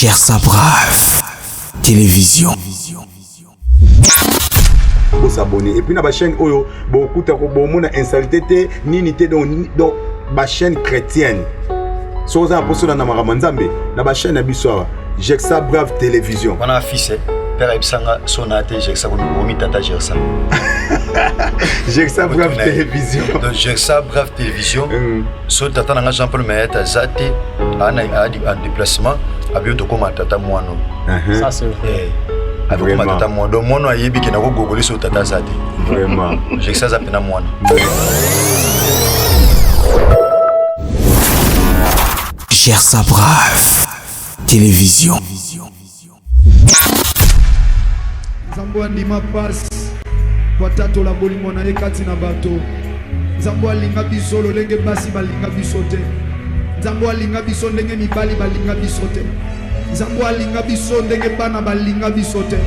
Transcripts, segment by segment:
Gersa Brave Télévision. Vous s'abonner et puis na ba chaîne oyo beaucoup ta ko bomona insalté nini te donc ba chaîne chrétienne. Soza apostola na maramanzambe na ba chaîne biso Gersa Brave Télévision. On a fils père Ibsanga sonate Gersa ko mi tata Gersa. Gersa Brave Télévision. Donc Gersa Brave Télévision. So tata na Jean-Paul Maeta zate ana en déplacement abio to koma tata mwano. Ça c'est vrai. Avec ma tata mwano. Donc mwano ayebi ke na ko gogoli so tata zate. Vraiment. Gersa za pena mwano. Gersa Brave Télévision. Nzambo andima passe watatu la bolingo na yekati na bato. Nzambo alinga biso lolenge basi balinga biso te. Nzambo alinga biso ndenge mibali balinga biso te. Nzambo alinga biso ndenge bana balinga biso te.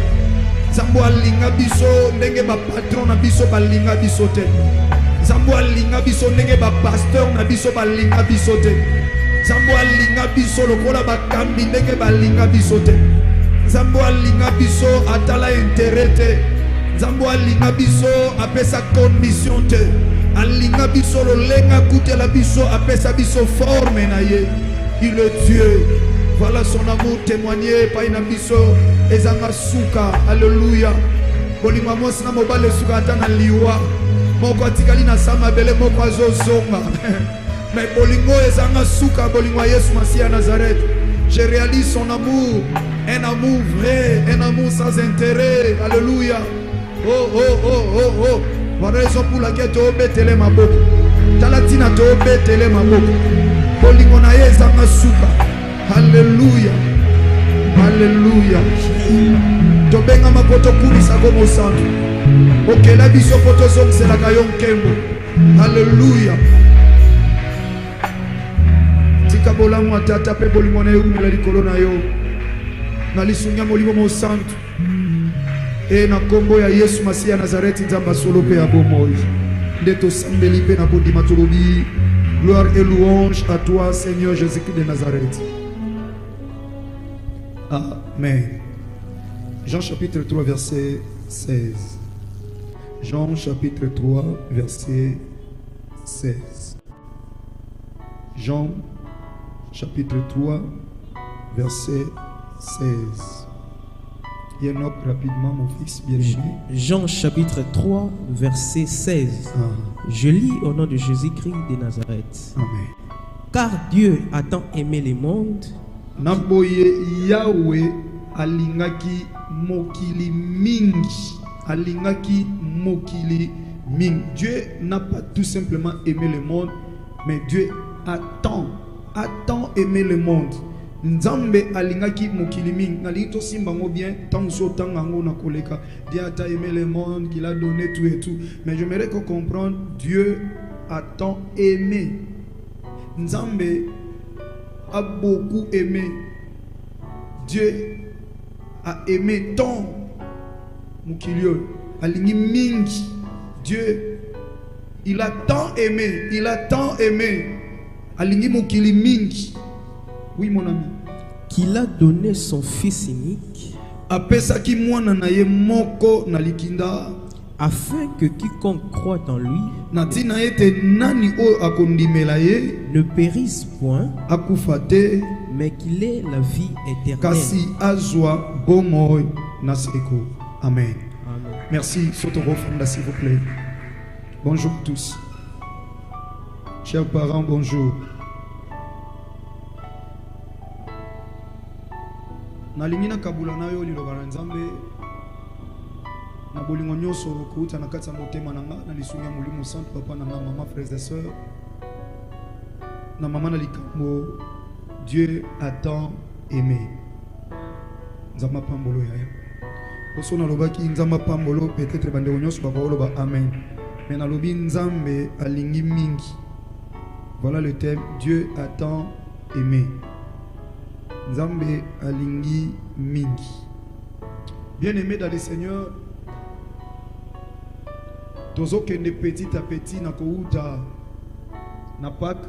Nzambo alinga biso ndenge ba patron na biso balinga biso te. Nzambo alinga biso ndenge ba pasteur na biso balinga biso te. Nzambo alinga biso lokola bakambi ndenge balinga biso te. Nzambo alinga biso atala intérêt te. Nzambo alinga biso apesa condition te. Alinga biso lolenga kutela biso apesa biso forme na ye. Il est Dieu. Voilà son amour témoigné par ina biso ezanga suka. Alléluia. Bolinga mosi na mobale suka atana liwa. Moko atikali na sama bele moko azozonga. Mais bolingo ezanga suka bolingo Yesu Masia Nazareth. Je réalise son amour, un amour vrai, un amour sans intérêt. Alléluia. Oh, oh, oh, oh, oh. Voilà la raison pour laquelle tu as obétélé ma boque. Talatina tu as obétélé ma boque. Bolingona ezanga suka. Alléluia. Alléluia. Tobenga makoto kulisa gomo santo. Ok, la biso koto zong c'est la kayon kembo. Alléluia. Tika bolango atata pe bolingona yo mila likolo na yo. Na lisunga molimo mo santo. Et na kombo ya Yesu Masia Nazareth nzamba solo pe abomoy. Ndeto sambeli pe na kondima tolobi. Gloire et louange à toi Seigneur Jésus-Christ de Nazareth. Amen. Jean chapitre 3 verset 16. Jean chapitre 3 verset 16. Jean chapitre 3 verset 16. Enoch, rapidement, mon fils bien-aimé. Jean chapitre 3, verset 16. Je lis au nom de Jésus-Christ de Nazareth. Amen. Car Dieu a tant aimé le monde. Naboye Yahweh alingaki mokili mingi. Alingaki mokili mingi. Dieu n'a pas tout simplement aimé le monde, mais Dieu a tant aimé le monde. Nzambe alingaki mokili mingi nalingi to simba ngo bien tant so tangango na koleka. Dieu a aimé le monde, qu'il a donné tout et tout, mais j'aimerais qu'on comprenne Dieu a tant aimé. Nzambe a beaucoup aimé. Dieu a aimé tant mokili alingi mingi. Dieu il a tant aimé alingi mokili mingi. Oui mon ami. Qu'il a donné son fils unique. Apesaki mwana na ye moko na likinda. Afin que quiconque croit en lui natina ete nani o akondimela ye ne périsse point, akufa te, mais qu'il ait la vie éternelle. kasi azwa bomoi na seko. Amen. Amen. Merci. Sotoro Fonda s'il vous plaît. Bonjour tous. Chers parents, bonjour. Nalingi na kabula na yo liloba na Nzambe na bolingo nyonso kuuta na kati ya motema na nga na lisunga molimo santo papa na maman frères et sœurs na maman na likambo. Dieu a tant aimé. Nzamba pambolo ya poso na lobaki nzamba pambolo peut-être bande nyonso baba loba amen, mais na lobi Nzambe alingi mingi. Voilà le thème. Dieu a tant aimé. Nzambe alingi mingi. Bien-aimé dans le Seigneur, tozo kende petit à petit na kouta na Pâques.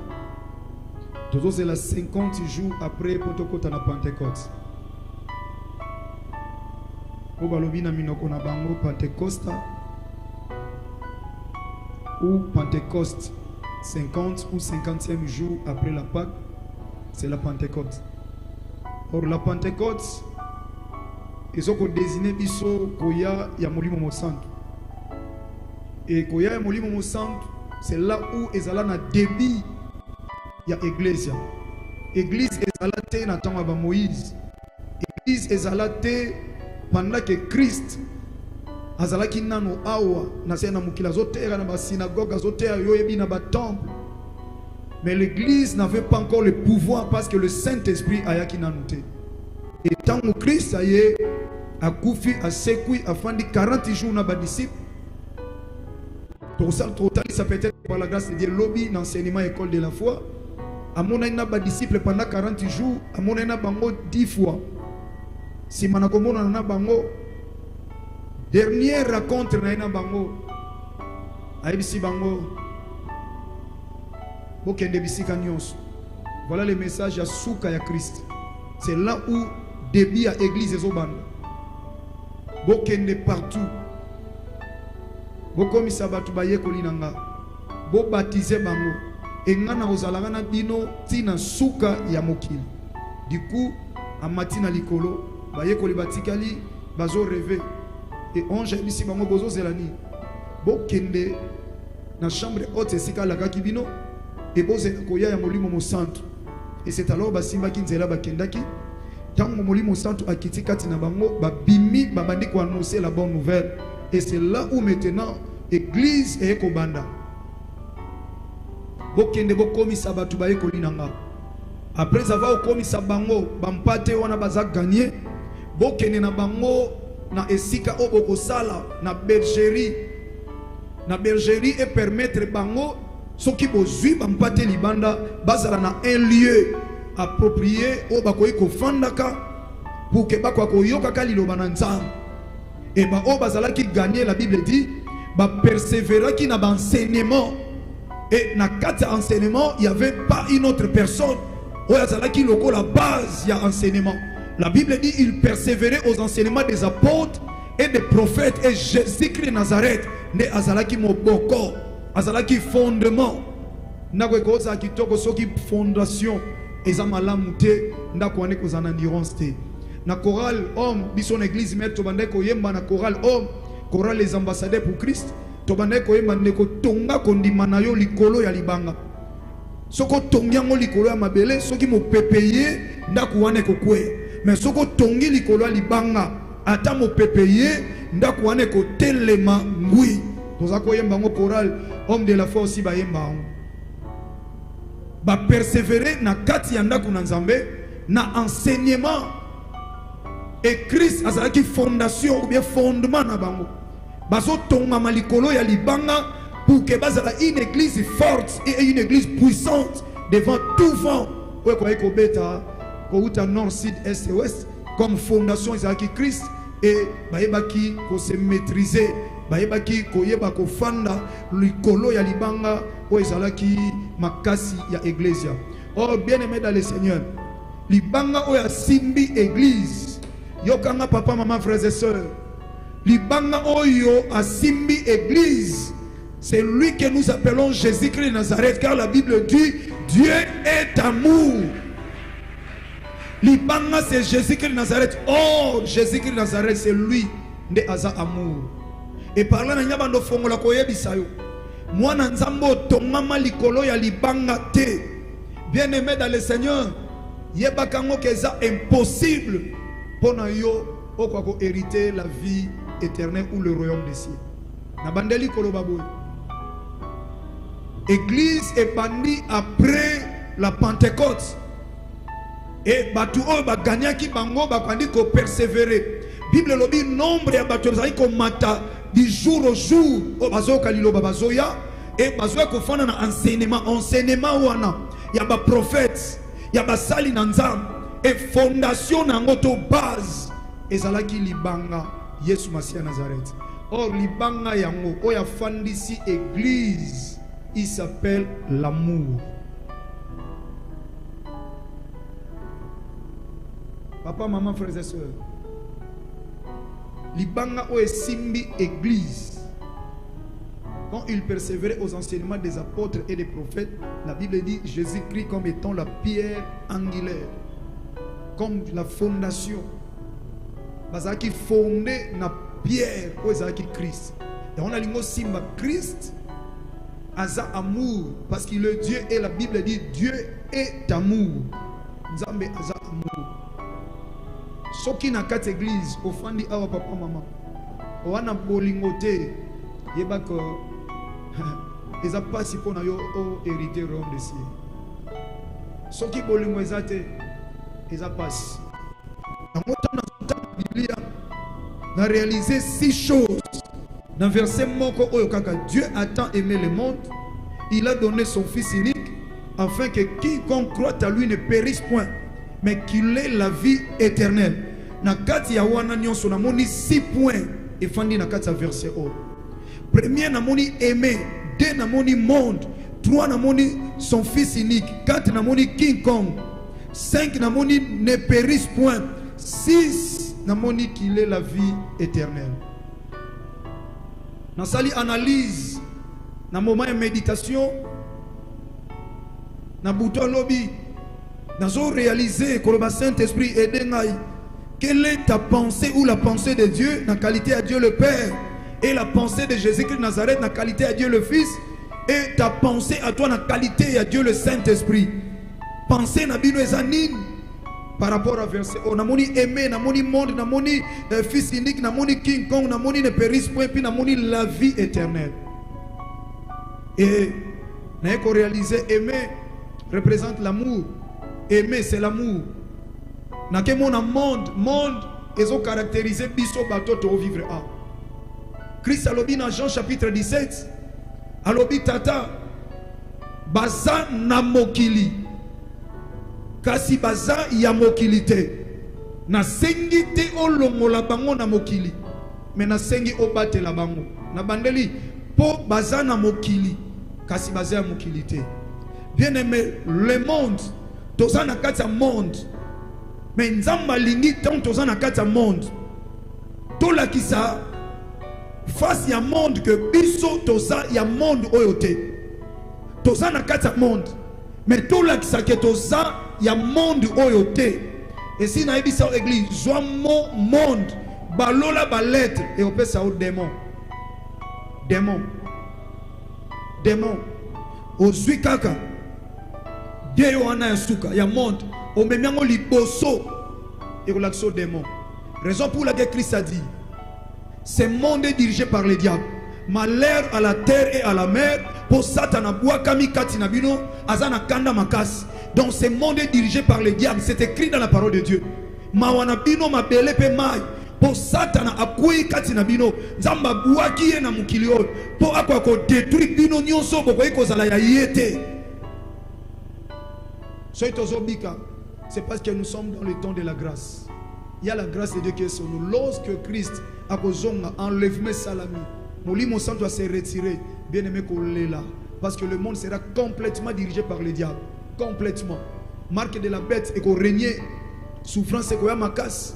Tozo c'est la 50 jours après Pentecôte na Pentecôte. au balobi na minoko na bango Pentecosta ou Pentecôte, 50 ou 50e jour après la Pâque, c'est la Pentecôte. Or la Pentecôte, ils ont désigné biso koya ya molimo mo santo. Et koya ya molimo mo santo, c'est là où ezala na débit ya Église. Église ezala te na temps ba Moïse. Église ezala te pendant que Christ azalaki nano awa na sena mukila zotera na ba synagogue zotera yoyebi na ba temple. Mais l'église n'avait pas encore le pouvoir parce que le Saint-Esprit ayaki nano te. Et tant que Christ aye a koufi a sekui a fandi 40 jours na ba disciples. Pour ça total ça peut être par la grâce de Dieu lobby d'enseignement école de la foi. A mon na ba disciples pendant 40 jours, a mon na bango 10 fois. Si manakomona na bango dernière rencontre na bango aibisi bango bokende bisika nyonso. Voilà le message à souka ya Christ. C'est là où débit à église ezobanda. Bokende partout. Bokomisa batu baye kolinanga. Bo baptiser bango. Engana ozalanga na bino tina souka ya mokili. Du coup, a matina likolo baye koli batikali bazo rêver. Et on j'ai ici bango bozo zelani. Bokende na chambre haute esika la kakibino et boze koya ya molimo mo centre. Et c'est alors basimba kinzela bakendaki. Tango molimo centre akiti kati na bango babimi babandi ko annoncer la bonne nouvelle. Et c'est là où maintenant église est kobanda. Bokende bokomisa batu baye kolinanga. Après avoir komisa bango bampate wana baza gagner. Bokende na bango na esika oboko sala na bergerie et permettre bango soki bozui bampate libanda bazala na un lieu approprié o bakoyi ko fandaka pour que bakwa ko yoka liloba na nzambe. Et ba o bazala ki gagner, la Bible dit ba persévérer qui na ba enseignement. Et na kati enseignement il y avait pas une autre personne o yazala ki loko la base ya enseignement. La Bible dit il persévérait aux enseignements des apôtres et des prophètes. Et Jésus-Christ de Nazareth ne azalaki moboko, azalaki fondement. Nakwe koza kitoko soki fondation ezamalamu te ndakwane kozana endurance te. Na chorale homme bison église met tobande ko yemba na chorale homme, chorale les ambassadeurs pour Christ. Tobande ko yemba ndeko tonga kondima na yo likolo ya libanga. Soko tongiango likolo ya mabele soki mo pepeye ndakuwane ko kwe. Mais soko tongi likolo libanga ata mo pepeye ndakuane ko telema ngui. Tozako yemba ngo choral homme de la foi aussi ba yemba. Ba persévérer na kati ya ndaku na nzambe na enseignement. Et Christ azalaki fondation ou bien fondement na bango. Bazo tonga malikolo ya libanga pour que bazala une église forte et une église puissante devant tout vent. Ouais quoi ko beta Kouta nord, sud, est et ouest, comme fondation Isaki Christ, et baebaki ko se maîtriser, baebaki ko yeba ko fanda, likolo ya libanga, o ezalaki makasi ya Ecclesia. Or, bien aimé dans le Seigneur, libanga o ya simbi église, yokanga papa, maman, frères et sœurs, libanga o yo a simbi église, c'est lui que nous appelons Jésus-Christ de Nazareth, car la Bible dit, Dieu est amour. Libanga c'est Jésus-Christ de Nazareth. Oh, Jésus-Christ de Nazareth c'est lui de Aza amour. Et par là na bando fongola koyebisa yo. Mwana nzambo tongama likolo ya libanga te. Bien-aimé dans le Seigneur, yebakango keza impossible pona yo okwa ko hériter la vie éternelle ou le royaume des cieux. Na bandeli kolo baboy. Église est bandie après la Pentecôte. Et batu o ba gagnaki bango ba kwandi ko persévérer. Bible lobi nombre ya batu zali ko mata du jour au jour o bazoka lilo bazoya et bazoya ko fana na enseignement wana ya ba prophète ya ba sali na nzambe et fondation na ngoto base ezalaki libanga Yesu Masia Nazareth. Or libanga yango o ya fandisi église il s'appelle l'amour. Papa, maman, frères et sœurs, libanga o esimbi église. Quand il persévérait aux enseignements des apôtres et des prophètes, la Bible dit Jésus-Christ comme étant la pierre angulaire, comme la fondation. Bazaki fondé na pierre o ezaki Christ. Et on a lingo simba Christ aza amour parce qu'il est Dieu et la Bible dit Dieu est amour. Nzambe aza amour. Soki na kat église ofandi awa papa mama. Oana bolingote yeba ko eza pasi pona yo o hériter royaume de ciel. Soki bolingo ezate eza pasi. Dans la Biblia, on a réalisé 6 choses. Dans le verset moko oyo kaka, Dieu a tant aimé le monde, il a donné son fils unique afin que quiconque croit à lui ne périsse point, mais qu'il ait la vie éternelle. Na kati ya wana nyonso na moni 6 points et fandi na kati ya verset oyo. Premier na moni aimé, 2 na moni monde, 3 na moni son fils unique, 4 na moni quiconque, 5 na moni ne périsse point, 6 na moni qu'il ait la vie éternelle. Dans sali analyse, dans moment de méditation, dans bouton lobby, dans réaliser que le Saint-Esprit aide. Quelle est ta pensée ou la pensée de Dieu dans la qualité à Dieu le Père et la pensée de Jésus-Christ de Nazareth dans la qualité à Dieu le Fils et ta pensée à toi dans la qualité à Dieu le Saint-Esprit. Pensée na bino ezanine par rapport à verset. On a moni aimé, na moni monde, na moni fils unique, na moni King Kong, na moni ne périsse point, puis na moni la vie éternelle. Et n'a qu'on réaliser aimer représente l'amour. Aimer c'est l'amour. Na ke mon monde ils ont caractérisé biso bato to vivre a. Christ alobi dans Jean chapitre 17. Alobi tata baza na mokili. Kasi baza ya mokili te. Na sengi te olongola bango na mokili. Mais na sengi obate la bango. Na bandeli po baza na mokili. Kasi baza ya mokili te. Bien aimé, le monde toza na kati ya monde. Mais nzamba lingi tant toza na kati ya monde. Tola kisa face ya monde que biso toza ya monde oyo te. Toza na kati ya monde. Mais tola kisa ke toza ya monde oyo te. Et si na ebisa église zwa monde balola ba lettre et opesa au démon. Démon ozwi kaka Dieu wana ya suka ya monde o memiango liboso et relaxo démon. Raison pour laquelle Christ a dit ce monde est dirigé par le diable. Malheur à la terre et à la mer pour Satan abwa kami kati na bino azana kanda makasi. Donc ce monde est dirigé par le diable, c'est écrit dans la parole de Dieu. Mawana bino mabele pe mai pour Satan akui kati na bino nzamba bwaki na mukili oyo pour akwa ko détruire bino nyonso boko ekozala ya yete. C'est parce que nous sommes dans le temps de la grâce. Il y a la grâce de Dieu qui est sur nous. Lorsque Christ a enlevé salami, mon sang doit se retirer. Bien aimé qu'on l'est là. Parce que le monde sera complètement dirigé par le diable. Complètement. Marque de la bête et qu'on régner. Souffrance et qu'on a ma casse.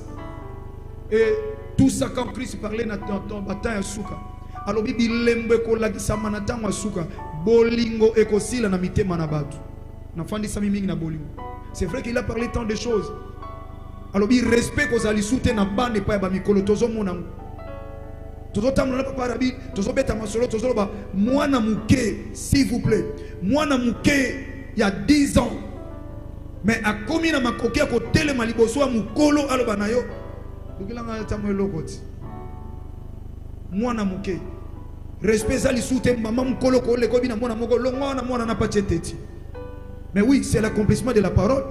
Et tout ça quand Christ parlait dans bataille à Souka. Alors bibi lembe ko la kisama na tango Souka. Bolingo et ko sila na mite manabatu. C'est vrai qu'il a parlé tant de choses. Alors il respect aux alisute na bande pa ba mikolo tozo monango. Tozo tamna papa rabi, tozo beta masolo tozo ba mwana muke s'il vous plaît. Mwana muke il y a 10 ans. Mais a komi na makoki ko tele maliboso a mukolo aloba na yo. Dukilanga tamwe lokoti. Mwana muke. Respect alisute mama mukolo ko le ko bina mwana moko longona mwana na pacheteti. Mais oui, c'est l'accomplissement de la parole.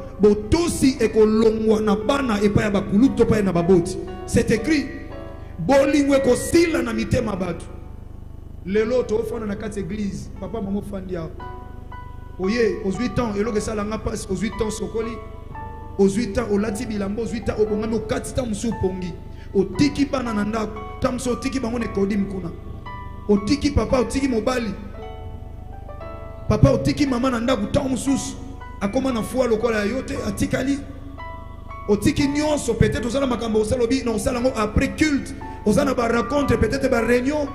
C'est écrit. Lelo to fona na kati église. Papa maman fandia. Oye, aux 8 ans, elo que ça langa passe aux 8 ans sokoli. Aux 8 ans, au lati bilambo, aux 8 ans, au bongami, au 4 ans, musu pongi. Au tiki banananda, tamso tiki bangone kodim kuna. Au tiki papa, au tiki mobali. Papa otiki maman nanda kutango mususu akoma na foi lokola yote atikali otiki nyonso peut-être osala makambo osalobi na osala ngo après culte Aux ana ba rencontre, peut-être ba réunion,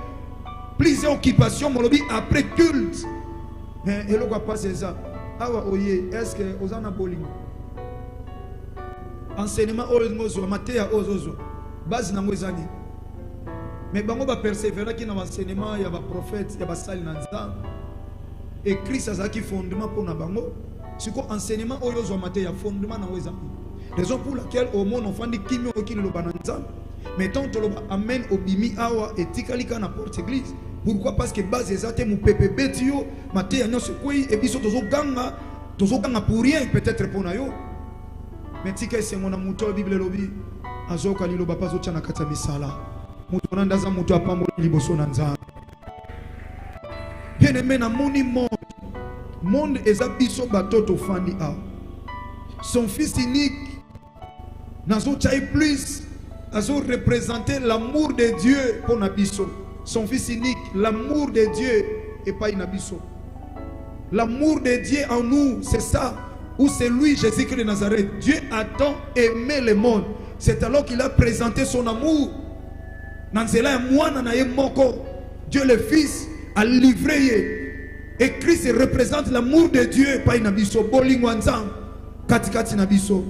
plusieurs occupations, molobi après culte. Mais et le quoi passer ça? Awa oye, est-ce que aux ana bolingo? Enseignement ozo matéa ozo. Base na ngwezani. Mais bango ba persévérer qui na enseignement ya ba prophète, ya ba sali na nzambe. Et Christ a qui fondement pour na bango. C'est quoi enseignement ozo matéa fondement na ngwezani. Raison pour laquelle au monde on fait des kimio qui le bananzam. Mais tant que l'on amène au bimi awa et tikalika na porte église. Pourquoi? Parce que base ezate mu PPB tio matéa nyonso koi et biso tozo ganga pour rien peut-être pour na yo. Mais tika c'est mon amuto Bible lobi azoka lilo bapa zo tchana kata misala. Muto nandaza muto apambo liboso na nzambe. Bien aimé na moni monde eza biso batoto fandi a. Son fils unique nazo chai plus azo représenter l'amour de Dieu pour nabiso. Son fils unique, l'amour de Dieu et pas inabiso. L'amour de Dieu en nous, c'est ça. Où c'est lui, Jésus-Christ de Nazareth. Dieu a tant aimé le monde. C'est alors qu'il a présenté son amour. Dieu le Fils a livré. Et Christ représente l'amour de Dieu. Pas inabiso. Bolingwanzang. Katikati nabiso.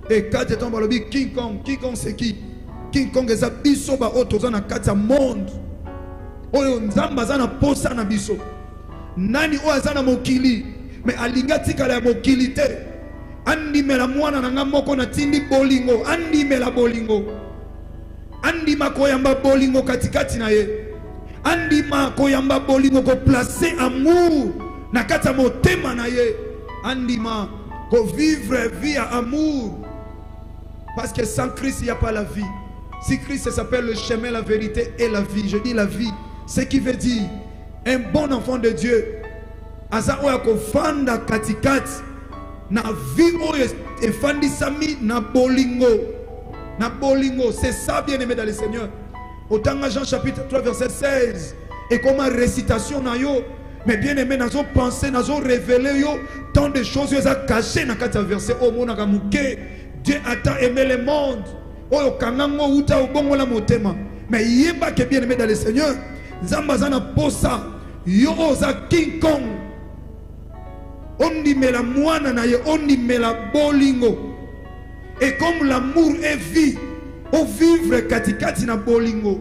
Et quand tu es King Kong c'est qui? King Kong est abiso ba otozana kata monde. Oyo nzamba zana posa na biso. Nani o azana mokili mais alinga tikala ya mokili te. Andi mela mwana na ngamoko na tindi bolingo. Andi mela bolingo. Andi makoyamba bolingo katikati na ye. Andi makoyamba bolingo ko placer amour na kata motema na ye. Andi ma ko vivre vie à amour. Parce que sans Christ il n'y a pas la vie. Si Christ s'appelle le chemin, la vérité et la vie, je dis la vie. Ce qui veut dire un bon enfant de Dieu. Asa oya ko fanda katikati na vie oyo efandi sami na bolingo. Na bolingo, c'est ça bien aimé dans le Seigneur. Autant Jean chapitre 3 verset 16 et comme récitation na yo, mais bien aimé nazo penser, nazo révéler yo tant de choses yo za caché na kata verset au mona kamuke. Dieu a tant aimé le monde. Oyo kanango uta ubongo la motema. Mais yeba que bien aimé dans le Seigneur. Zambazana posa yo oza King Kong. On dit mais la moine na ye, on dit mais la bolingo. Et comme l'amour est vie, on vivre katikati na bolingo.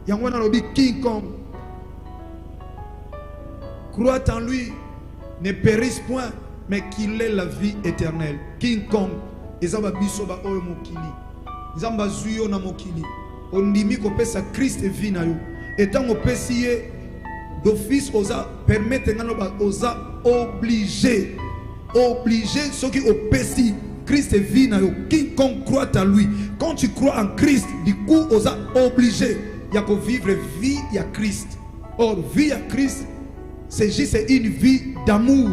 Yangwana lobi King Kong. Croit en lui, ne périsse point, mais qu'il ait la vie éternelle. King Kong. Ezaba biso ba oyo mokili. Zamba zuyo na mokili. Ondimi ko pesa Christ vie na yo. Étant opessier d'office osa permettre ngano ba osa obligé ceux qui opessi Christ vie na yo. Quiconque croit à lui. Quand tu crois en Christ, du coup osa obligé ya ko vivre vie ya Christ. Or vie à Christ c'est juste une vie d'amour.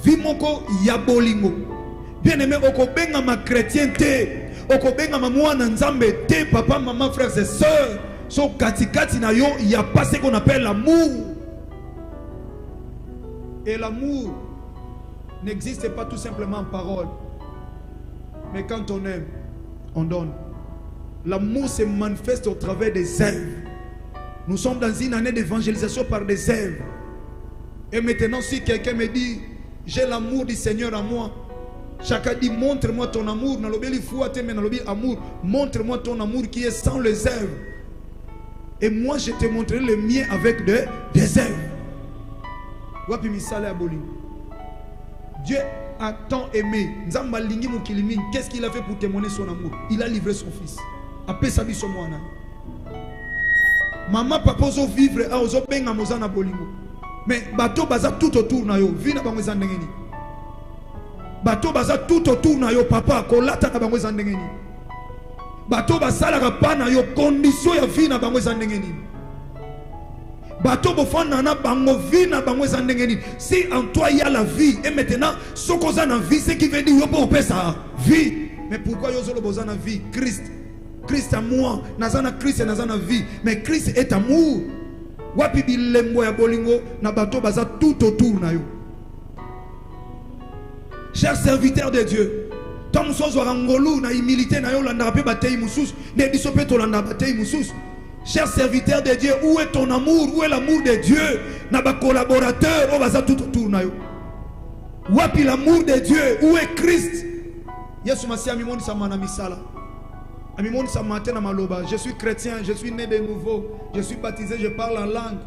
Vie moko ya bolingo. Bien aimé, okobenga ma chrétienté, okobenga ma mwana nzambe te, papa, maman, frères et sœurs. So katikati na yo, il n'y a pas ce qu'on appelle l'amour. Et l'amour n'existe pas tout simplement en parole. Mais quand on aime, on donne. L'amour se manifeste au travers des œuvres. Nous sommes dans une année d'évangélisation par des œuvres. Et maintenant, si quelqu'un me dit, j'ai l'amour du Seigneur en moi, chacun dit, montre-moi ton amour. Montre-moi ton amour qui est sans les œuvres. Et moi, je te montrerai le mien avec des œuvres. Dieu a tant aimé. Qu'est-ce qu'il a fait pour témoigner son amour? Il a livré son fils. Après ça, maman, papa, ils vivre à Ozobenga Mozana Bolingo. Mais bateau baza tout autour na yo. Vina bango zandengeni. Bateau baza tout autour na yo papa. Kolata na bango zandengeni. Bateau basala ka na yo condition ya vie na bango zandengeni. Bateau bofana na bango vie na bango zandengeni. Si en toi il y a la vie et maintenant sokoza na vie, ce qui veut dire yo po pesa vie. Mais pourquoi yo zolo bozana vie? Christ à moi, nazana Christ et nazana vie. Mais Christ est amour. Wapi bilembo ya bolingo na bato baza tout autour na yo. Chers serviteurs de Dieu, Toi musozo ngolu na humilité na yo landa pe batei musus, ne biso pe to landa batei musus. Cher serviteur de Dieu, où est ton amour? Où est l'amour de Dieu? Na ba collaborateur, on va tout autour na yo. Wapi l'amour de Dieu? Où est Christ? Yesu Masia amimoni sa mana misala. Amimoni sa matin na maloba. Je suis chrétien, je suis né de nouveau, je suis baptisé, je parle en langue,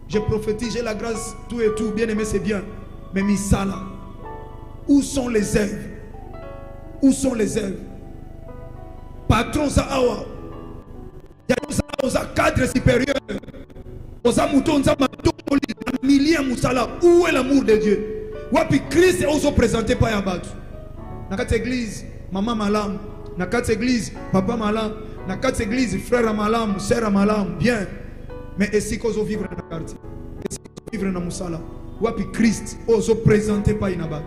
je prophétise, j'ai la grâce, tout et tout. Bien aimé, c'est bien. Mais misala, où sont les œuvres? Où sont les œuvres? Patron za awa. Osa cadre supérieur. Osa mouton za matoli milliers musala. Où est l'amour de Dieu? Wapi Christ est aussi présenté par Yabat. Dans cette église, maman malam. Dans cette église, papa malam. Dans cette église, frère malam, sœur malam. Bien. Mais est-ce qu'on veut vivre dans le quartier? Est-ce qu'on veut vivre dans Moussala? Wapi Christ est aussi présenté par Yabat.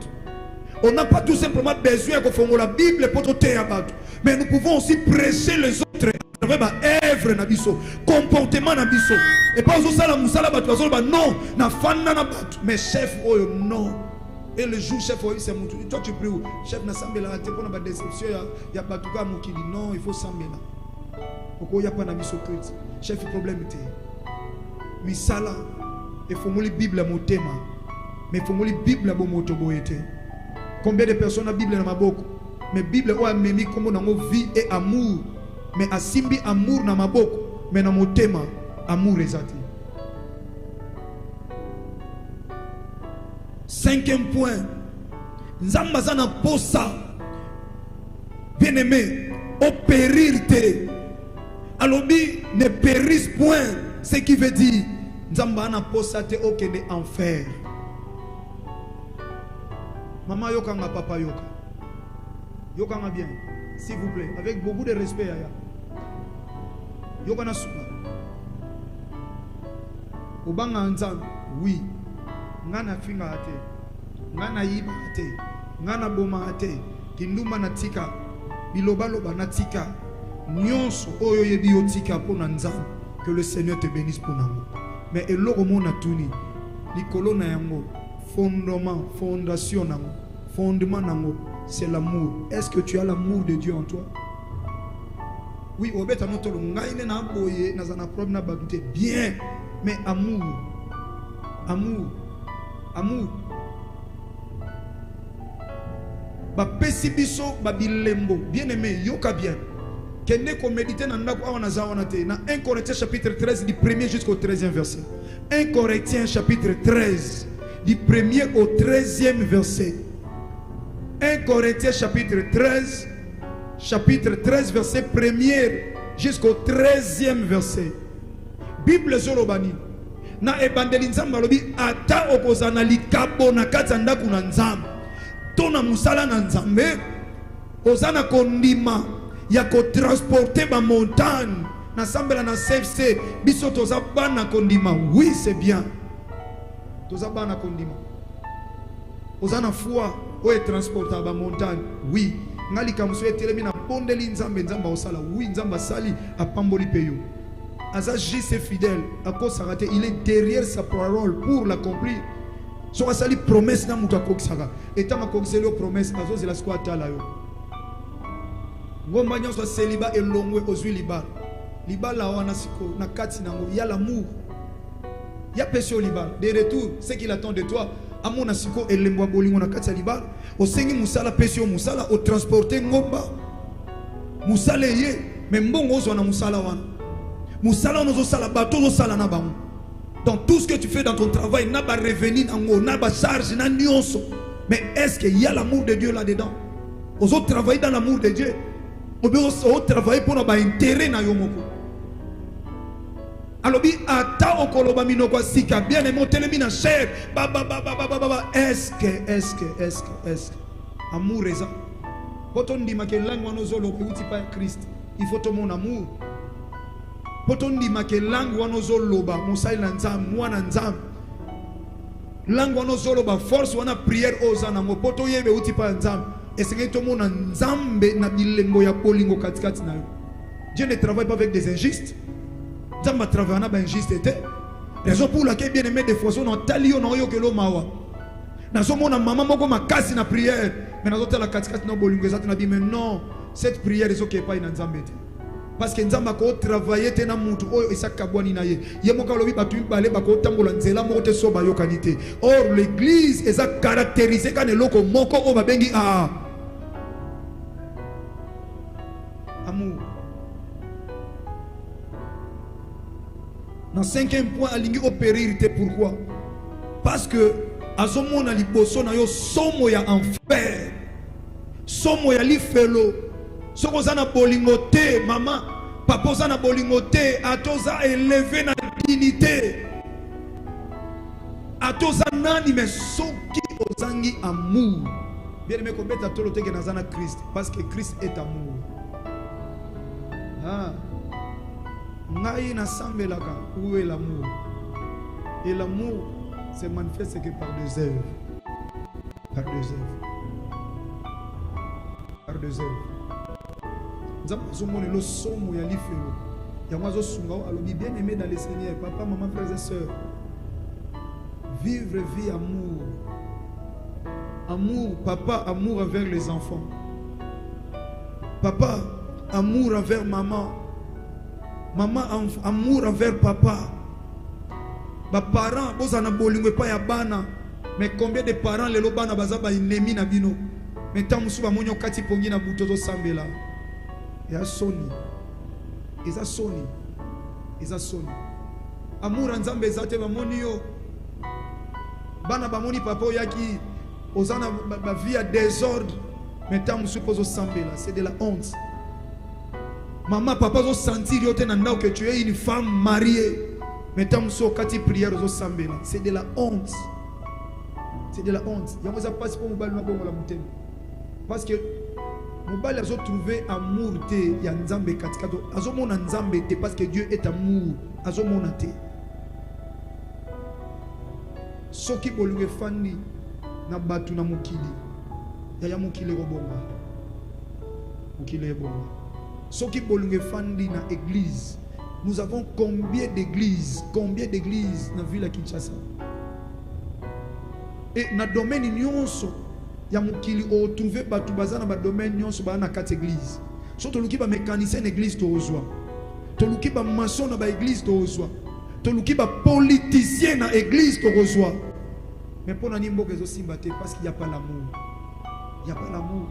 On n'a pas tout simplement besoin de faire la Bible pour tout Yabat. Mais nous pouvons aussi prêcher les autres. Œuvre na biso, comportement na biso. Et pas aussi ça la Moussala batu non, na fan na batu. Mais chef oh non. Et le jour chef oh c'est mon tour. Toi tu pries où? Chef na sambela te pour na déception ya batuka mukili non, il faut sambela. Pourquoi y a pas na biso Christ? Chef problème te. Misala il faut lire Bible motema. Mais il faut lire Bible bo moto boyete. Combien de personnes na Bible na maboko? Mais Bible o amemi comme na vie et amour. Mais asimbi amour na maboko, mais na motema amour ezati. Cinquième point, nzamba zana posa bien aimé, au périr te. Alobi ne périsse point, ce qui veut dire nzamba na posa te okende enfer. Maman yokanga papa yoka. Yokanga bien, s'il vous plaît, avec beaucoup de respect aya. Yokana supa. Obanga nzam, oui. Ngana finga ate. Ngana yiba ate. Ngana boma ate. Kinduma natika. Biloba loba natika. Nyonso oyo yebi yotika pona nzam. Que le Seigneur te bénisse pour nous. Mais eloko mona tuni. Likolo na yango. Fondement, fondation nango. Fondement nango. C'est l'amour. Est-ce que tu as l'amour de Dieu en toi? Oui, au bête à notre ngaine na boye na zana problème na bagute bien, mais amour, amour, amour. Ba pesi biso ba bilembo, bien aimé, yoka bien. Kende ko méditer na ndako awana zawana te na 1 Corinthiens chapitre 13 du 1er jusqu'au 13e verset. 1 Corinthiens chapitre 13 du 1er au 13e verset. 1 Corinthiens chapitre 13 verset 1er jusqu'au 13e verset. Bible zolobani na ebandeli nzamba lobi ata okozana likabo na kati ndaku na nzamba to na musala na nzambe ozana kondima ya ko transporter ba montagne na sambela na CFC biso toza bana kondima. Oui, c'est bien. Toza bana kondima. Ozana foi oye transporter ba montagne. Oui. Ngali kamuso etelemi na pondeli nzambe nzamba osala. Oui, nzamba sali apamboli peyo. Aza juste fidèle à cause sarate, il est derrière sa parole pour l'accomplir. So asali promesse na mutu akokisaka. Eta makokiseli promesse azo zela squata la yo. Ngomba nyonso celiba elongwe ozwi libala. Libala wana siko na kati nango ya l'amour. Ya pesio libala. De retour, ce qu'il attend de toi, amona siko elembo bolingo na kati ya libala. Osengi musala pesio musala o transporter ngomba. Musala ye, mais mbongo zo na musala wana. Musala nozo sala bato zo sala na bango. Dans tout ce que tu fais dans ton travail, n'a pas revenu nango, n'a pas charge, n'a nyonso. Mais est-ce qu'il y a l'amour de Dieu là-dedans? Aux autres travailler dans l'amour de Dieu. On peut aussi travailler pour nos intérêts na yomoko. Alobi ata okoloba minoko sika bien aimé telemi na cher. Est-ce que amour est ça? Poto ndima ke langue wana zolo pe uti pa Christ. Il faut ton amour. Poto ndima ke langue wana zolo ba musai na nzam mwana nzam. Langue wana zolo ba force wana prière ozana ngo poto yebe uti pa nzam. Et c'est que tout le monde nzambe na bilembo ya polingo katikati na yo. Dieu ne travaille pas avec des injustes. Nzamba travaille na ba injustes. Raison pour laquelle bien aimé des fois on talio na yo kelo mawa. Na so mona maman moko makasi na prière. Mais nous avons la katikati na bolingo ezatu na bi mais non, cette prière est OK pas inanzambe. Parce que nzamba ko travailler te na mutu oyo esakabwani na ye. Ye moka lobi batu balé bako tambola nzela moko te so ba yokanité. Or l'église est caractérisée quand eloko moko o babengi amour. Dans 5e point, alingi opérité. Pourquoi? Parce que azomona liboso na yo somo ya enfer, somo ya lifelo. Soko zana bolingo te, maman, papa zana bolingo te, atoza élevé na dignité, atoza nani mais soki ozangi amour. Bien aimé ko beta tolo teke na zana Christ, parce que Christ est amour. Ngai na sambelaka, où est l'amour? Et l'amour se manifeste que par deux œuvres. Par deux œuvres. Par deux œuvres. Nous avons le somme ya lifelo. Yamazo sunga alobi bien aimé dans le Seigneur, papa, maman, frères et sœurs. Vivre vie amour. Amour, papa, amour envers les enfants. Papa, amour envers maman. Maman, amour envers papa. Ba parents, bozana bolingo pa ya bana. Mais combien de parents lelo bana bazaba inemi na bino. Mais tant musuba monyo kati pongi na butozo sambela. Ya soni. Eza soni. Eza soni. Amour nzambe zate ba moni yo. Bana ba moni papa yaki ozana ba vie à désordre. Mais tant musuba zo sambela, c'est de la honte. Maman, papa, zo sentir que tu es une femme mariée. Mais tant que tu prière, c'est de la honte. C'est de la honte. Il y a des passe pour mobile parce que mobile a trouvé amour te ya nzambe katikato. Azomona nzambe te parce que Dieu est amour. Azomona te. Soki bolunge fandi na batu na mukili. Ya mukili robomba. Mukili robomba. Ceux qui bolunge fandi na église, nous avons combien d'églises dans la ville de Kinshasa? Et dans le domaine nyonso, ya mukili o trouver batu bazana ba domaine nyonso ba na 4 églises. So to luki ba mécanicien na église to ozwa. To luki ba maçon na ba église to ozwa. To luki ba politicien na église to ozwa. Mais pour nani mboka zo simba te parce qu'il y a pas l'amour. Il y a pas l'amour.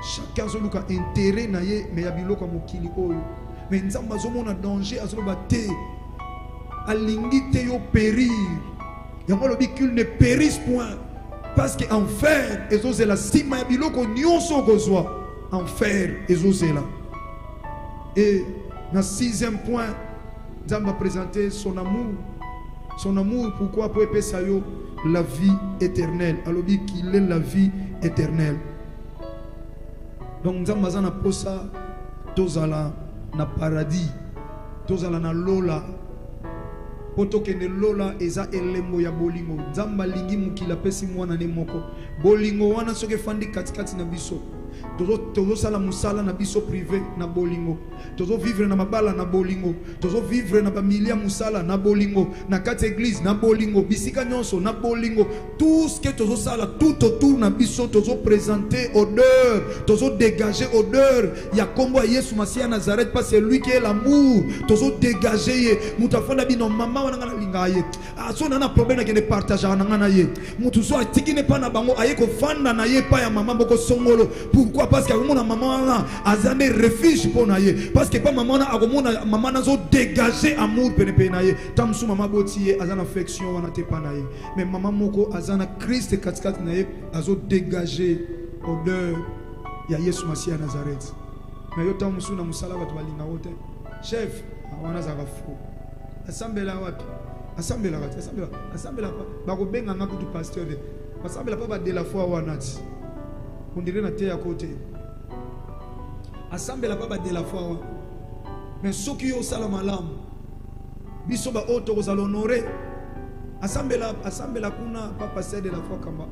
Chacun a intérêt na ye mais ya biloko mokili oyo mais nzamba azomona danger azoloba te alingi te yo périr yango lobi qu'il ne périsse point parce que enfer ezozela sima ya biloko nyonso kozwa enfer ezozela. Et na 6e point nzamba présenter son amour pourquoi pour epesa yo la vie éternelle alobi qu'il est la vie éternelle. Donc nous avons posa tozala na paradis tozala na lola poto kende lola eza elembo ya bolingo nzamba lingi mukila pesi mwana ne moko bolingo wana soke fandi katikati na biso tozo sala musala na biso privé na bolingo tozo vivre na mabala na bolingo tozo vivre na bamilia musala na bolingo na kati église na bolingo bisika nyonso na bolingo tout ce que tozo sala tout autour na biso tozo présenter odeur tozo dégager odeur ya kombo Yesu Masia Nazareth parce que lui qui est l'amour tozo dégager ye mutafanda bino mama wana ngana lingaye so na problème ke ne partager na ngana ye mutu so atiki ne pa na bango aye ko fanda na ye pa ya mama boko songolo. Pourquoi? Parce que mon maman a zane refuge pour naye. Parce que pas maman a maman a dégagé amour pour naye. Tam sou maman botiye a zane affection wana te pa naye. Mais maman moko a zane Christ katkat naye a zo dégagé odeur ya Yesu Masia Nazareth. Mais yo tam sou na musala batu balinga wote. Chef wana za gafu. Asambela wapi? Asambela wapi? Asambela ba ko benga ngakutu pasteur. Asambela pa ba de la foi wanati. On dirait na terre à côté. Assemble la papa de la foi. Mais ceux qui ont salamalam, biso ba auto aux honorer. Assemble la kuna papa c'est de la foi comme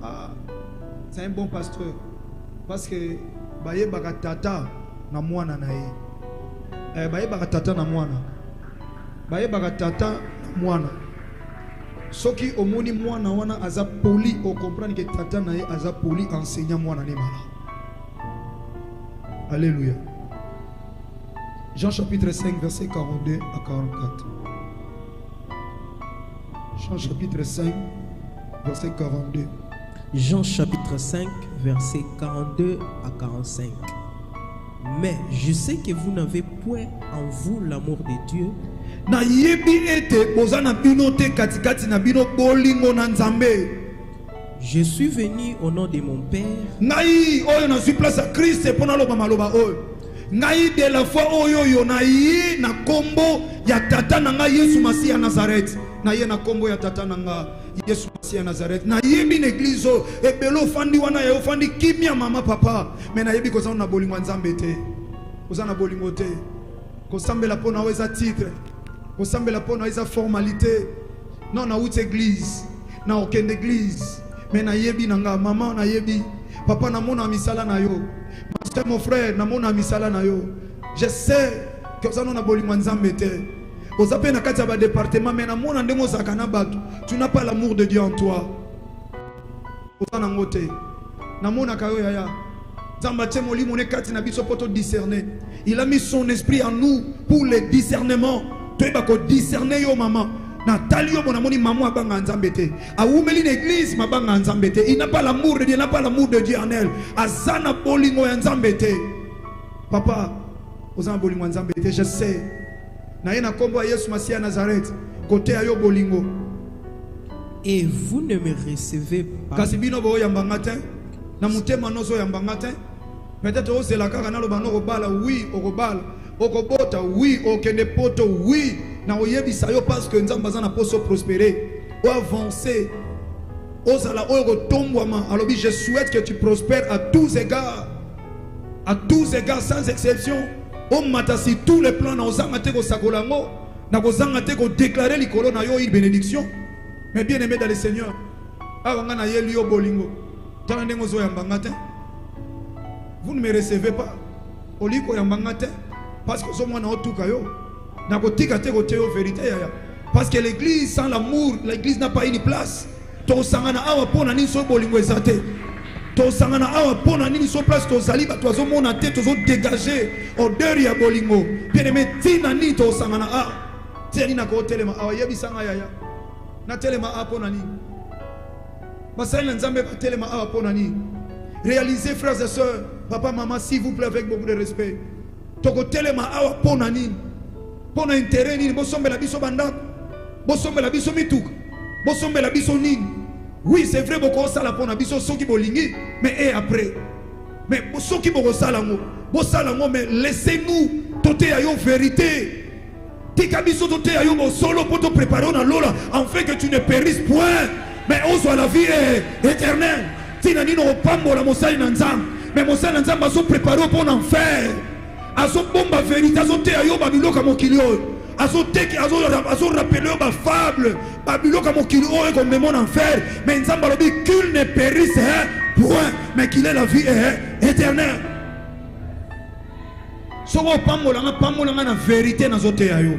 c'est un bon pasteur parce que baye bakatata na mwana na ye. Baye bakatata na mwana. Baye bakatata na mwana. soki omoni mwana wana aza poli, o comprendre que tata na ye aza poli, enseignant mwana ne mala. Alléluia. Jean chapitre 5 verset 42 à 44. Jean chapitre 5 verset 42. Jean chapitre 5 verset 42 à 45. Mais je sais que vous n'avez point en vous l'amour de Dieu. Na yebi ete bozana bino te katikati na bino bolingo na Nzambe. Je suis venu au nom de mon Père. Ngai oyo na suis place à Christ pour na loba maloba oyo. Ngai de la foi oyo yo na yi na kombo ya tata na ngai Yesu Masihi ya Nazareth. Na ye na kombo ya tata na ngai Yesu Masihi ya Nazareth. Na yebi na église o ebelo fandi wana ya fandi kimia mama papa. Mais na yebi ko na bolingo Nzambe te. Kozana bolingo te. Ko sambela pona weza titre. Ko sambela pona weza formalité. Non na out église. Na aucune église. Mais na yebi na nga maman na yebi. Papa na mona misala na yo. Mon frère, na mona misala na yo. Je sais que ça non a bolingo Nzambe te. Aux appels na kati ba département mais na mona ndemo zakana batu. Tu n'as pas l'amour de Dieu en toi. Ozana ngote. Na mona kayo yaya. Nzamba te moli mone kati na biso poto discerner. Il a mis son esprit en nous pour le discernement. Tu ba ko discerner yo maman. Na talio bona moni maman abanga Nzambe te. A umeli l'église mabanga Nzambe te. Il n'a pas l'amour de Dieu, il n'a pas l'amour de Dieu en elle. Azana bolingo ya Nzambe te. Papa, ozana bolingo Nzambe te, je sais. Na yena kombo ya Yesu Masihi ya Nazareth, côté ayo bolingo. Et vous ne me recevez pas. Kasi bino bo yambanga te. Na mutema nozo yambanga te. Peut-être ose la kaka na lo bano robala, oui, o robala. Okobota, oui, okende poto, oui. Na oyebisa yo parce que Nzambe azana poso prospérer ou avancer. Ozala oyo tombwama. Alors je souhaite que tu prospères à tous égards. À tous égards sans exception. O matasi tous les plans na ozanga te ko sakolango. Na kozanga te ko déclarer likolo na yo une bénédiction. Mais bien aimé dans le Seigneur. Awanga na yeli yo bolingo. Tana ndengo zo yambanga te. Vous ne me recevez pas. Oliko yambanga te. Parce que zo mwana otuka yo. Na kotika te kote yo vérité yaya. Parce que l'église sans l'amour, l'église n'a pas une place. To sangana awa pona ni so bolingo ezate. To sangana awa pona ni so place to zali ba to zo mona te to zo dégager odeur ya bolingo. Bien aimé tina ni to sangana a. Teni na ko telema awa yebi sanga yaya. Na telema a pona ni. Basali Nzambe ba telema awa pona ni. Réalisez frères et sœurs, papa maman s'il vous plaît avec beaucoup de respect. To ko telema awa pona ni. Pour intérêt ni bosombe la biso banda bosombe la biso mituka bosombe la biso nini. Oui c'est vrai boko sala pona biso soki bolingi mais et après mais soki boko sala ngo mais laissez-nous toté ayo vérité tika biso toté ayo bo solo pour te préparer na lola afin que tu ne périsses point mais on soit la vie éternelle. Tina nino pambo la mosali na Nzambe mais mosali na Nzambe azo préparer pour l'enfer. Azo bomba vérité, azo te ayo babilo kamo kilio, azo teki, azo rappeler ba fable, babilo kamo kilio et comme démon enfer. Mais Nzamba lobi qu'il ne périsse point, mais qu'il ait la vie éternelle. Soko pamolanga na vérité na zote ayo.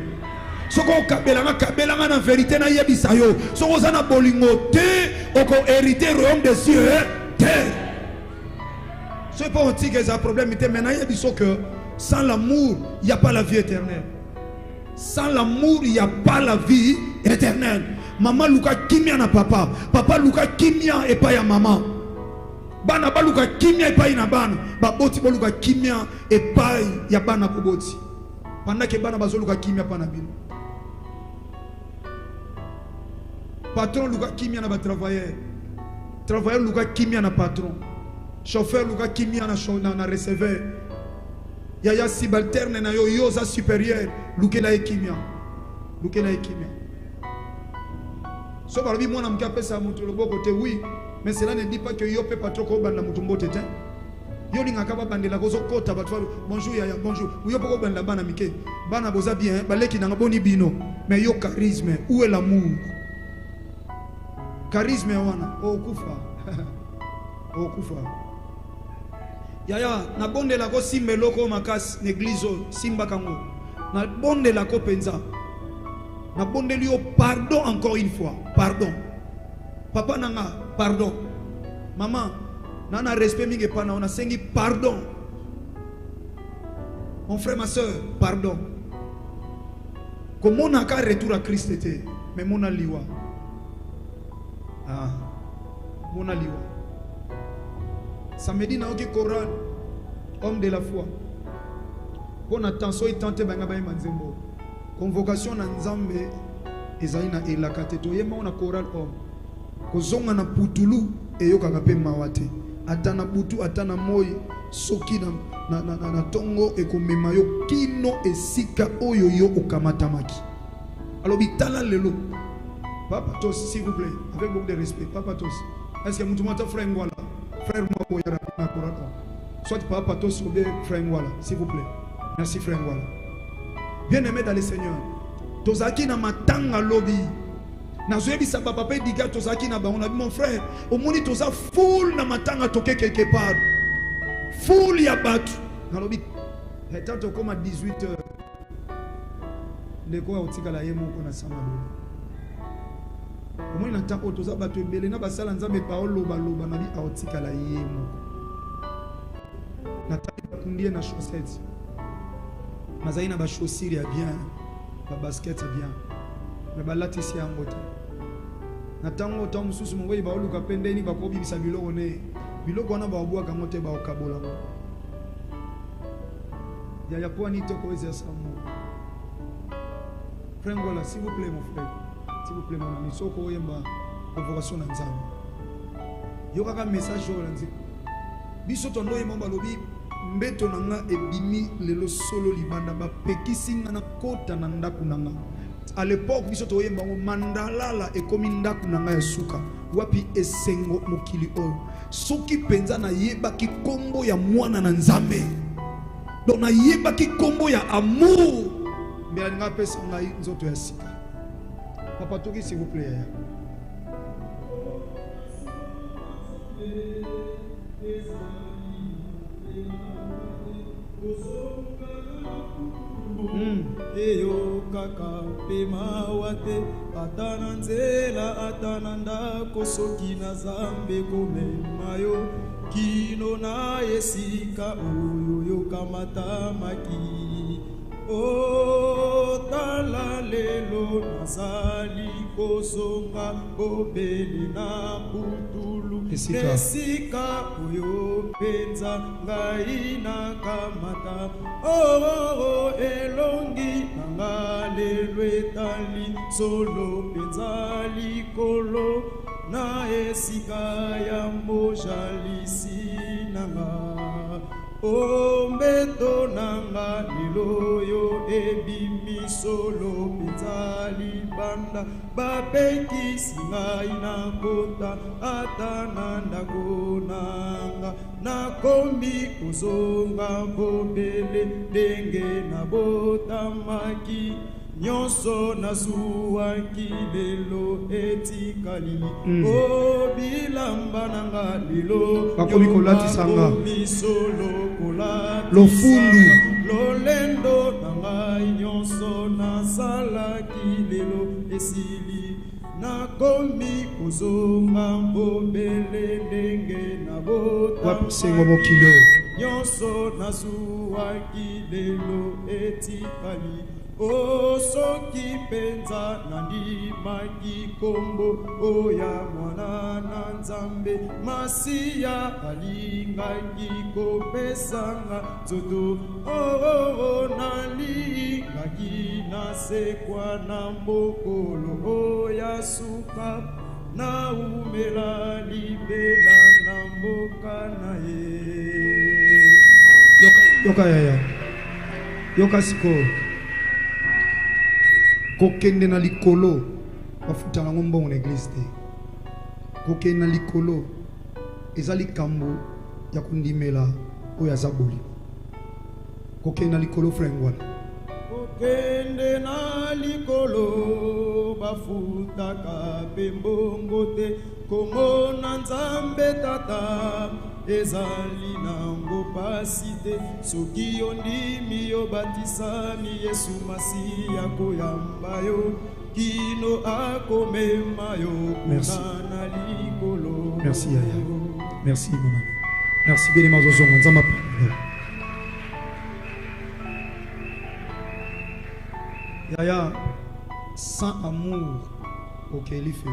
Soko kabelanga na vérité na yebisa yo. Soko zana bolingo te, oko hériter royaume des cieux te. C'est pas un tigre qui a un problème, mais maintenant il y a dit que sans l'amour, il n'y a pas la vie éternelle. Sans l'amour, il n'y a pas la vie éternelle. Maman Luka kimia na papa. Papa Luka kimia et pas ya maman. Bana ba Luka kimia et pas ya bana. Baboti ba Luka kimia et pas ya bana kuboti. Pendant que bana bazo Luka kimia pa na bino. Patron Luka kimia na ba travailleur. Travailleur Luka kimia na patron. Chauffeur Luka kimia na receveur. Yaya subalterne na yo yoza supérieur lukela ekimia so balobi mwana mka pesa mutu loboko te oui mais cela ne dit pas que yo pe patron ko banda mutu mbote te yo linga ka ba bandela ko zo kota batwa bonjour yaya bonjour yo poko banda bana mike bana boza bien baleki na boni bino mais yo charisme où est l'amour charisme wana okufa okufa. Yaya, na bonde la ko simbe loko makas n'église simba kango. Na bonde la ko penza. Na bondeli yo pardon encore une fois. Pardon. Papa nanga, pardon. Maman, nana respect mingi pana, on a sengi pardon. Mon frère, ma soeur, pardon. Comme on a qu'à retour à Christ était, mais mon aliwa. Ah, mon aliwa. Samedi na oki Coran, homme de la foi. Bon attention, il tente banga bayi manzembo. Convocation na nzambe ezali na elakate to yema na Coran homme. Kozonga na putulu eyoka kape mawate. Atana butu atana moi soki na tongo ekomema yo kino esika oyo yo okamatamaki. Alors bitala lelo. Papa Tos, s'il vous plaît, avec beaucoup de respect, Papa Tos. Est-ce que vous avez frère Ngwala? Frère moi na Coran. Soit Papa Tos ou bien frère Ngwala, s'il vous plaît. Merci frère Ngwala. Bien-aimé dans le Seigneur. Tozaki na matanga lobby. Nazoyebi sa papa pe diga tozaki na ba on a dit mon frère, au moni toza full na matanga toke quelque part. Full ya batu. Na lobby. Tant comme à 18h. Ndeko otika la yemo ko na sama lobby. Au moni na tango toza batu ebele na basala nzambe parole loba loba na bi otika la yemo. Na takundi na chaussette. Mazai na ba chaussures ya bien, ba basket bien. Mais balati si angote. Na tango tamu susu mongo ba oluka pende ni ba ko bibisa biloko ne. Biloko na ba obwa kangote ba okabola ngo. Ya po ni to ko eza samu. Frère Ngola, s'il vous plaît mon frère. S'il vous plaît mon ami, soko yemba convocation na nzambe. Yo kaka message yo lanzi. Biso tondo yemba balobi mbeto nanga ebimi lelo solo libanda ba pekisinga na kota na ndaku nanga. À l'époque biso to yemba mandalala ekomi ndaku nanga ya suka wapi esengo mokili oyo soki penza na yeba ki kombo ya mwana na nzambe donc na yeba ki kombo ya amour mbela nga pesa ngai nzoto ya sika. Papa Toki s'il vous plaît. Eyo kaka pema wate atana nzela atana ndako soki na zambe komema yo kino na esika oyo yokamatamaki. O tala lelo nazali kosonga obele na putulu esika oyo penza ngai na kamata. Oh elongi nanga lelo etali solo penza likolo na esika ya mojalisi nanga. O mbeto nanga lelo yo ebimi solo penza libanda bapekisi ngai na kota ata na ndako nanga nakomi kozonga bobele ndenge na botamaki nyonso nazuwaki lelo etikali. O bilamba nanga lelo bakomi kolatisanga misolo kolatisanga lofundu lolendo nanga nyonso nasalaki lelo esili nakomi kozonga mbobele ndenge na botasengo mokilo nyonso nazuwaki lelo etikali. O soki penza nandimaki kombo oya mwana na nzambe masiya alingaki kopesanga nzoto. O nalingaki nasekwa na mbokolo oya suka na umela libela na mboka na ye. Yoka yaya yoka siko kokende na likolo bafuta na ngombo na église te. Kokende na likolo ezali kambo ya kundimela oyo azaboli. Kokende na likolo frère Ngwala. Kokende na likolo bafutaka pembongo te komona nzambe tata ezali nango pasi te soki ondimi yo batisami Yesu Masiya koyamba yo kino akomema yo Merci. kuna na likolo. Merci Yaya. Merci maman. Merci bien les mazozongo nzamba. Yaya, sans amour, ok, il fait.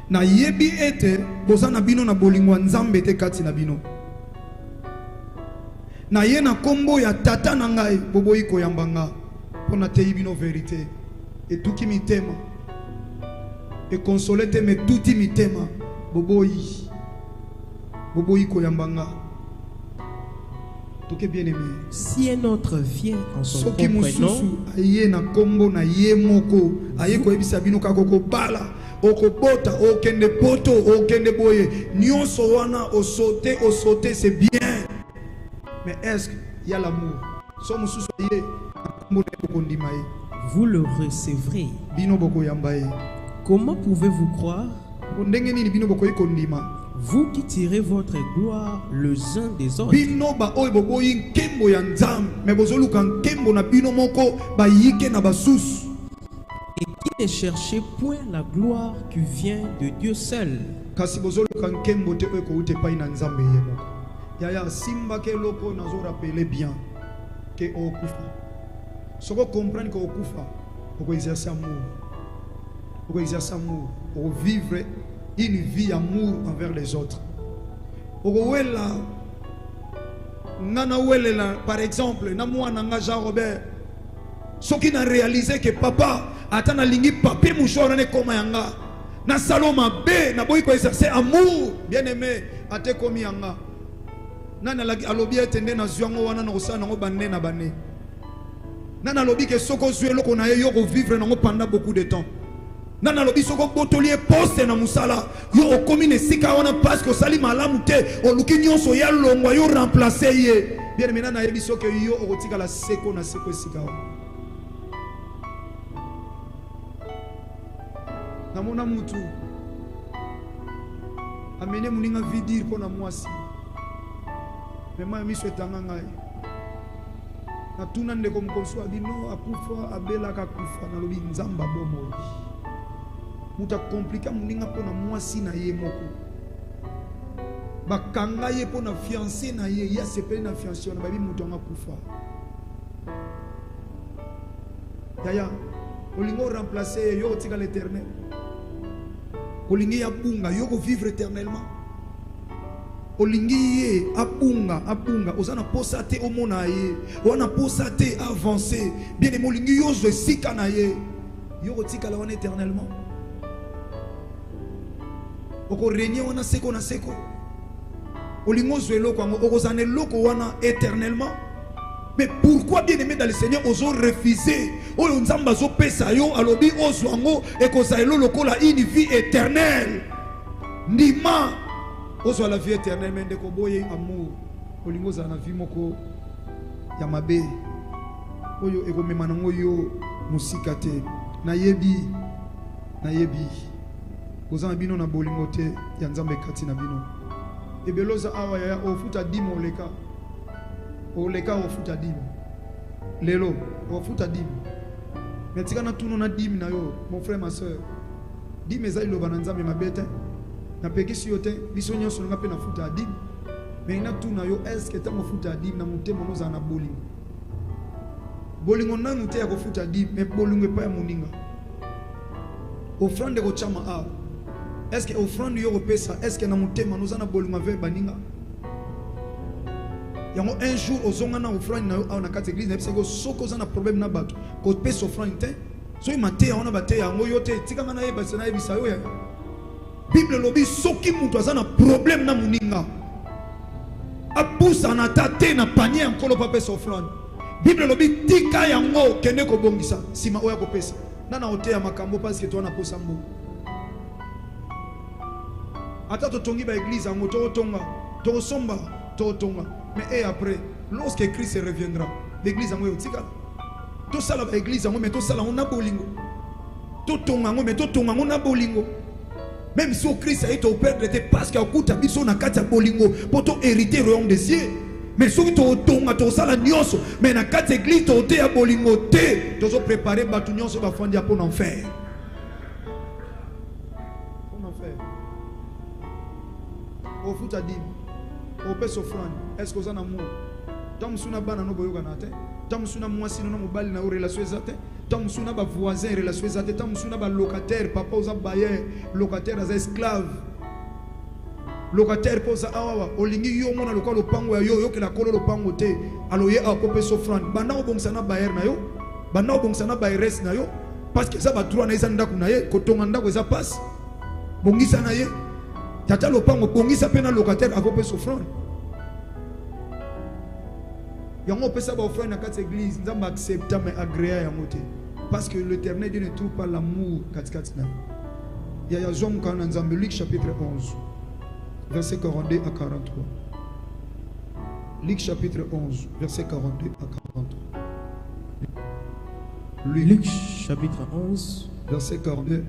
Na yebi ete boza na bino na bolingo nzambe te kati na bino. Na ye na kombo ya tata na ngai boboyi koyambanga pona te bino vérité et tout qui mitema et consoler te me tout mitema boboyi koyambanga. Tout est bien aimé. Si un autre vient en son Soki propre nom, mususu aye na kombo na ye moko aye ko ebisa bino kako bala okobota okende poto okende boye nyonso wana osote c'est bien, mais est-ce qu'il y a l'amour? So mususu aye na kombo na kondima ye vous le recevrez. bino boko yamba ye. Comment pouvez-vous croire, Ndenge nini bino boko kondima vous qui tirez votre gloire les uns des autres, bino ba oyo boboyi nkembo ya nzambe me bozoluka nkembo na bino moko bayike na basusu et qui ne cherchez point la gloire qui vient de Dieu seul? kasi bozoluka nkembo te oyo kouta epai na nzambe ye moko. Yaya simbaka eloko nazorapele bien ke okufa soko comprendre ke okufa okoexercer amour vivre une vie amour envers les autres. Okowela nana welela par exemple na mwana nga Jean Robert soki na réaliser que papa atana lingi papier mouchoir na koma yanga na saloma be na boyi ko exercer amour bien aimé ate komi yanga nana alobi etende na zwango wana na osana ngo banne na banne nana alobi ke soko zuelo kona yo ko vivre nango pendant beaucoup de temps. Nana lobi soko botolier poste na musala yo okomi ne sika wana parce que sali malamu te oluki nyonso ya longwa yo remplacer ye bien maintenant na yebi soke yo okotika la seko na seko sika na mona mutu amene muninga vidir pona mwasi mema miso etanga ngai na tuna ndeko mkonso abino akufa abela kakufa na lobi nzamba bomo muta komplika muninga pona mwasi na ye moko bakanga ye pona fiancé na ye ya sepeli na fiancé na babi mutu anga kufa. Yaya olingo remplacer yo tika l'éternel olingi ya bunga yo ko vivre éternellement olingi ye abunga ozana posa te omona ye wana posa te avancer bien de molingi yo zo sika na ye yo ko tika la wana éternellement oko régner wana seko na seko olingo zwelo kwango okozane loko wana éternellement. Mais pourquoi bien aimé dans le Seigneur ozo refuser oyo nzamba zo pesa yo alobi ozwango ekozalo lokola une vie éternelle ndima ozo la vie éternelle mais ndeko boye amour olingo za na vie moko ya mabe oyo ekomema nango yo musika te na yebi ozana bino na bolingo te ya nzambe kati na bino ebeloza awa ya ofuta dimo oleka ofuta dimo lelo ofuta dimo metika na tuno na dimo na yo mon frère ma soeur dimo ezali loba na nzambe mabete na pekisi yo te biso nyonso nga pe na futa dimo mais na tuna yo est-ce que tango futa dimo na mutema noza na bolingo nanu te ya kofuta dimo mais bolingo pa ya moninga offrande ko chama a est-ce que offrande yo pesa est-ce que na mutema noza na bolingo avec baninga yango un jour ozonga na offrande na yo na kati église na biseko soko za na problème na bato ko pesa offrande te so imate ona bate yango yo te tikanga na yeba sana yebisa yo ya Bible lobi soki mutu aza na problème na muninga abusa na tate na panier nkolo pa pesa offrande Bible lobi tika yango kende ko bongisa sima oya ko pesa nana ote ya makambo parce que toi na posa mbo ata to tongi ba église yango to tonga to somba to tonga. Mais et après, lorsque Christ reviendra, l'église a tika. Tout ça la église mais tout ça là on a bolingo. Tout tonga mais tout tonga on a bolingo. Même si Christ a été au perdre parce qu'il a coûté biso na kati bolingo pour to hériter le royaume des cieux. Mais soki totonga tosala nyonso mais na kati église tote ya bolingo te tozo préparer bato nyonso bafandi pour enfer. Pour enfer. Au futa dim. Au peso offrande. Est-ce que vous en amour? Tant musuna bana no boyoka na te. Tant musuna mwasi no mobali na relation ezate. Tant musuna ba voisin relation ezate. Tant musuna ba locataire papa oza baye locataire as esclave. Locataire posa awa olingi yo mona lokola lopango ya yo ke la kolo lopango te aloye akope offrande banda obongisa na bayer na yo banda obongisa na bayres na yo parce que ça ba droit na isa ndako na ye kotonga ndako eza passe bongisa na ye tata lopango bongisa pe na locataire akope offrande yango pesa ba offrande na kati église nzamba accepta mais agréa ya moté parce que l'Éternel Dieu ne trouve pas l'amour kati na ya zom kana nzambe Luc chapitre 11 verset 42 à 43. Luc chapitre 11, verset 42 à 43. Luc chapitre 11, verset 42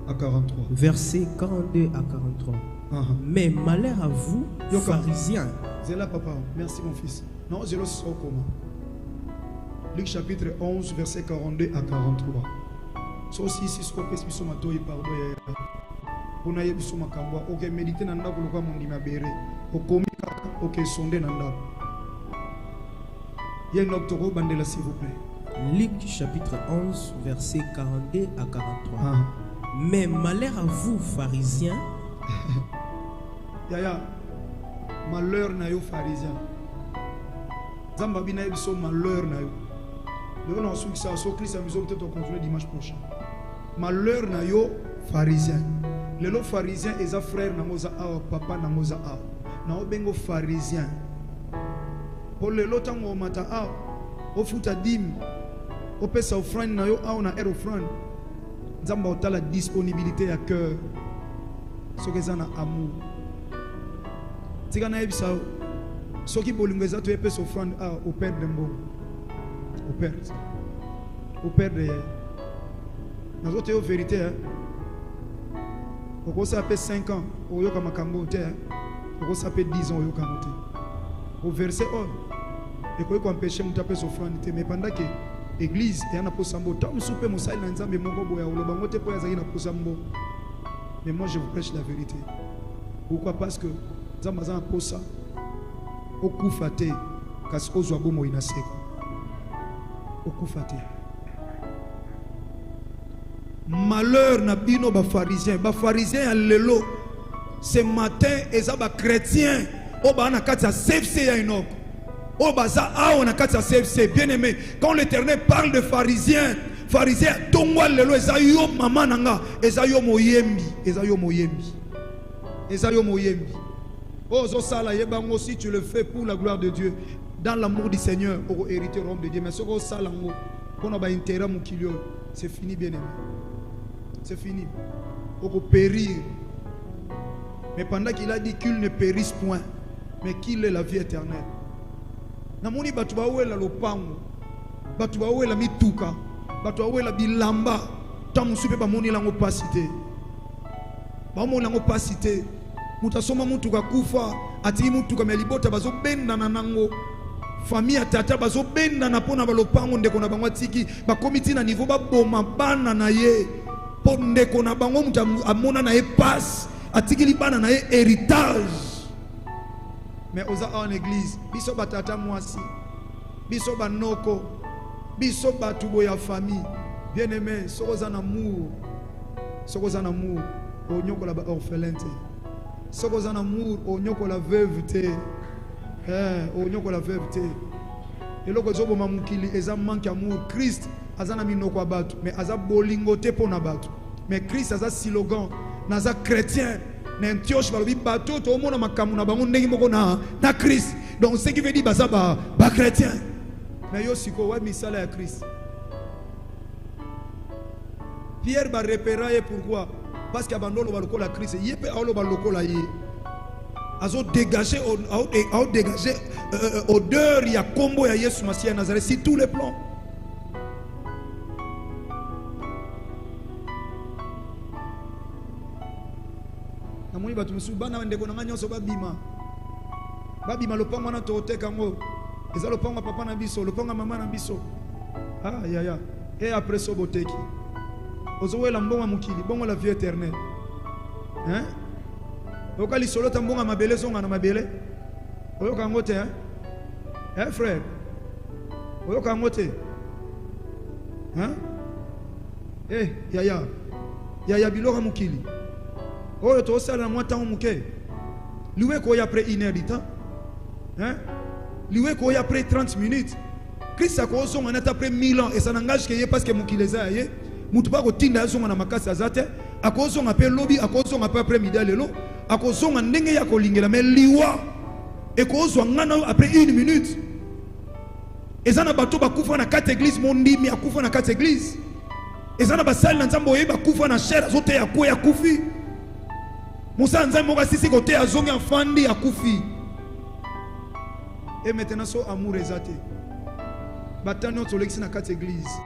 à 43. Verset 42 à 43. Mais malheur à vous, pharisiens. C'est là, papa. Merci, mon fils. Non, je le sens comment. Luc chapitre 11, verset 42 à 43. So si ce qu'on peut se mettre pardon. On a eu besoin de makambo, ok méditer nanda kuluka mundi mabere, okomi ok sonde nanda. Yen l'octoro bandela s'il vous plaît. Luc chapitre 11 verset 42 à 43. Mais malheur à vous pharisiens. Yaya, malheur na yo pharisien. Zamba bina biso malheur na yo. Le on a su que ça so Christ a mis peut-être continuer dimanche prochain. Malheur na yo pharisien. Les lots pharisiens et les frères namoza a papa namoza a na obengo pharisien pour les lots tango mata a au futa dim au pesa offrande na yo a on a offrande nzamba otala disponibilité à cœur ce que ça na amour tika na ebisa so ki bolingo za to pesa offrande a au père de mbo au père de na zote yo vérité hein. Pourquoi ça fait 5 ans au yoka makambo te pourquoi ça fait 10 ans au yoka mote au verset 1 et quoi empêcher mon taper offrande mais pendant que église et ana posambo tam soupe mosali na nzambe moko boya oloba ngote po yazaki na posambo mais moi je vous prêche la vérité. Pourquoi? Parce que nzambe za posa okufa te kasi ozwa bomo inaseka okufa te. Malheur na bino ba pharisien ya lelo ce matin eza ba chrétien o ba na kati ya CFC ya inoko o ba za a na kati ya CFC bien aimé quand l'Éternel parle de pharisien tongwa lelo eza yo mama nanga eza yo moyembi o zo sala yebango si tu le fais pour la gloire de Dieu dans l'amour du Seigneur au hériter royaume de Dieu mais ce ko sala ngo pona ba intérêt mukilio c'est fini bien aimé. C'est fini. On peut périr. Mais pendant qu'il a dit qu'il ne périsse point, mais qu'il est la vie éternelle. Namoni batuba oué la lopango, batuba oué la mituka, batuba oué la bilamba. Tamu supe ba moni lango pasité. Ba moni lango pasité. Mutasoma mutuka kufa, ati mutuka melibota bazo benda na nango. Famille atata bazo benda na pona ba lopango ndeko na bangwa tiki, ba komiti na niveau ba boma bana na ye. Pour ndeko na bango muta amona na passe atikili bana na héritage mais oza en église biso batata mwasi biso banoko biso batubo ya famille bien aimé sokoza na amour onyoko la orphelin te sokoza na amour onyoko la veuve te onyoko la veuve te eloko zobo mamukili eza manque amour. Christ azana minoko abatu mais aza bolingo te pona batu mais Christ aza slogan naza chrétien na Antioche balobi bato to mona makamu na bango ndenge moko na Christ donc ce qui veut dire baza ba chrétien mais yo siko wa misala ya Christ. Pierre ba repérer pourquoi parce que abandolo ba lokola Christ yepe alo ba lokola ye azo dégager odeur ya kombo ya Yesu Masia Nazareth sur tous les plans. Namoni batu musu bana ndeko na nganyo so ba bima babi malopango na tote kango eza lopango papa na biso lopango mama na biso ah ya et après so boteki ozowela mbongo mukili bongo la vie éternelle hein okali solo tambonga mabele zonga na mabele oyoka ngote hein frère oyoka ngote hein yaya biloko mukili oyo tosala mwa temps muke liwe ko ya après 1 heure du temps hein liwe ko ya après 30 minutes Christ a ko zonga na après 1000 ans et ça n'engage que parce que mukili za ye mutu ba ko tinda zonga na makasi azate akozonga pe lobby akozonga pe après midi lelo akozonga ndenge ya kolingela mais liwa ekozwa ngana après 1 minute ezana bato bakufa na 4 églises mondimi akufa na 4 églises ezana basali na nzambo yeba kufa na chair zote ya ko ya kufi musa nzambo ka sisi kote azonga afandi akufi et maintenant so amour ezate batano tolexi na 4 églises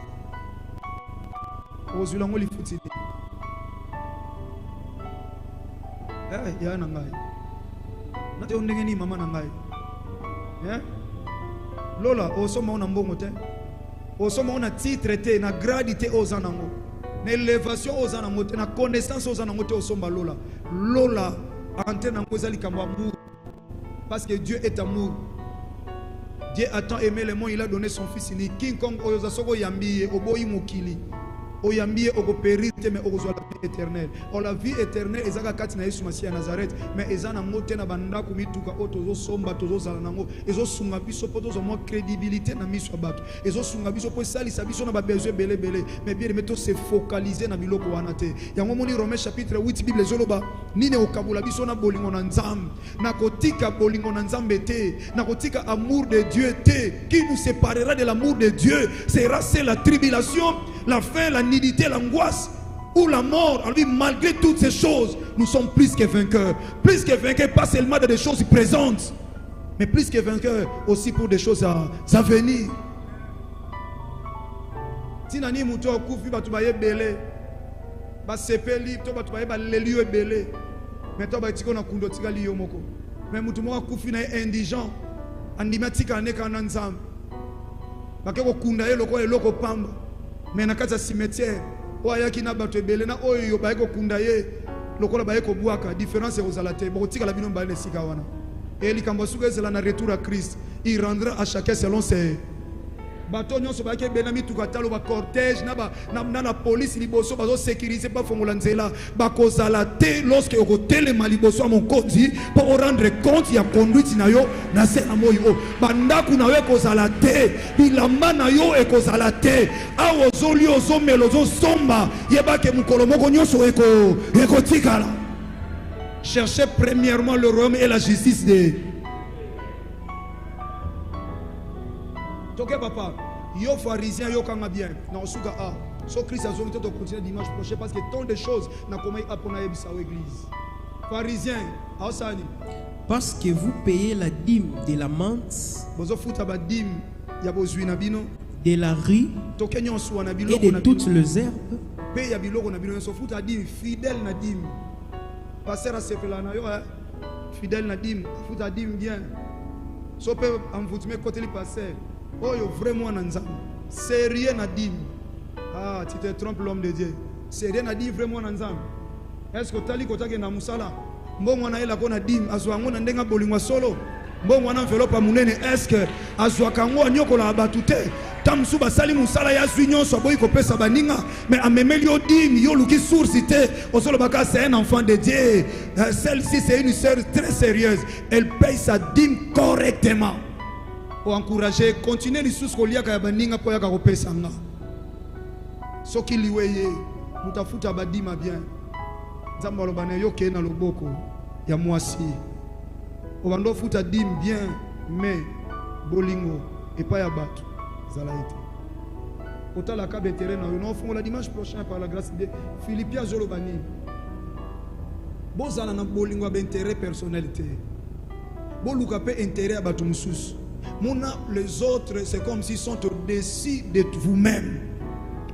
ozula ngoli futili ya na ngai nate ondenge ni mama na ngai lola osoma ona mbongo te osoma ona titre te na gradité ozanango na élévation ozanango te na connaissance ozanango te osomba lola antenne nango ezali kambo amour parce que Dieu est amour. Dieu a tant aimé le monde, il a donné son fils unique. King Kong oyoza soko yambiye oboyi mukili oyambiye okopérir mais okozwa la vie éternelle. Or la vie éternelle ezaka kati na Yesu Masiya Nazareth mais ezana mote na banda kumituka otozo somba tozo zala nango ezo sunga biso potozo mo crédibilité na miso bato ezo sunga biso po sali sabiso na ba besoin belé mais bien meto se focaliser na biloko wana te. Yango moni Romains chapitre 8 Bible zoloba nine okabula biso na bolingo na nzambe na kotika bolingo na nzambe te na kotika amour de Dieu te. Qui nous séparera de l'amour de Dieu? Sera c'est la tribulation, la faim, la nudité, l'angoisse ou la mort. Alors, malgré toutes ces choses, nous sommes plus que vainqueurs. Plus que vainqueurs, pas seulement des choses présentes, mais plus que vainqueurs aussi pour des choses à venir. Si nani muto akufi batu baye belé, ba sepeli to batu baye ba lelio belé, mais to ba tiko na kundo tika liyo moko. Mais mutu mo akufi na indigent, andimatika ne kana nzam. Ba ke ko kunda ye loko pamba. Mais na kati ya cimetière oyaki na bato ebele na oyo baye kokunda ye lokola baye kobwaka différence ezala te bokotika la bino mbale sika wana et likambo suka ezala na retour à Christ il rendra à chacun selon ses bato nyonso bayaki ebele mituka talo ba cortège na police liboso bazo sécuriser pas fongola nzela bakozala te lorsque okotelema liboso ya mokonzi pour rendre compte ya conduite na yo na se na moyo bandaku na yo kozala te bilamba na yo ekozala te awo zoli ozomelo ozosomba yebake mukolo moko nyonso ekotikala. Cherchez premièrement le royaume et la justice de ok papa, yo pharisien yo kanga bien. Na osuka a. So Christ a zongi to continuer dimanche prochain parce que tant de choses na komai apona yebisa au église. Pharisien, aosani. Parce que vous payez la dîme de la menthe, Bozo futa ba dîme ya bozwi na bino, de la rue tokenyo so na et biloko na de toutes les herbes. Paye ya biloko na bino so futa dîme fidèle na dîme. Passer à sepela na yo fidèle na dîme, futa dîme bien. So pe envoûtement côté li passer. Oh yo vraiment nanzam. Sérieux na dîme. Ah, tu te trompes l'homme de Dieu. Sérieux na dîme vraiment nanzam. Est-ce que tali kotake na musala? Mbongo na ela kona dîme azwa ngo na ndenga bolingwa solo. Mbongo na enveloppe munene est-ce que azwa kango anyokola batute? Tamsu basali musala ya zunyon so boy ko pesa baninga mais amemeli yo dîme yo luki source te osolo baka c'est un enfant de Dieu. Celle-ci c'est une sœur très sérieuse. Elle paye sa dîme correctement. Pour encourager, continuez les sous kolia ka baninga po ya ka kopesa nga. Soki liweye mutafuta badima bien. Nzambo lobane yo ke na loboko ya mwasi. Obando futa dim bien mais bolingo et pas ya bato. Zalaite. Otala ka betere na yo no fond la dimanche prochain par la grâce de Philippiens Zolobani. Bozala na bolingo ba intérêt personnalité. Boluka pe intérêt à bato mususu. Les autres, c'est comme s'ils sont au-dessus de vous-même.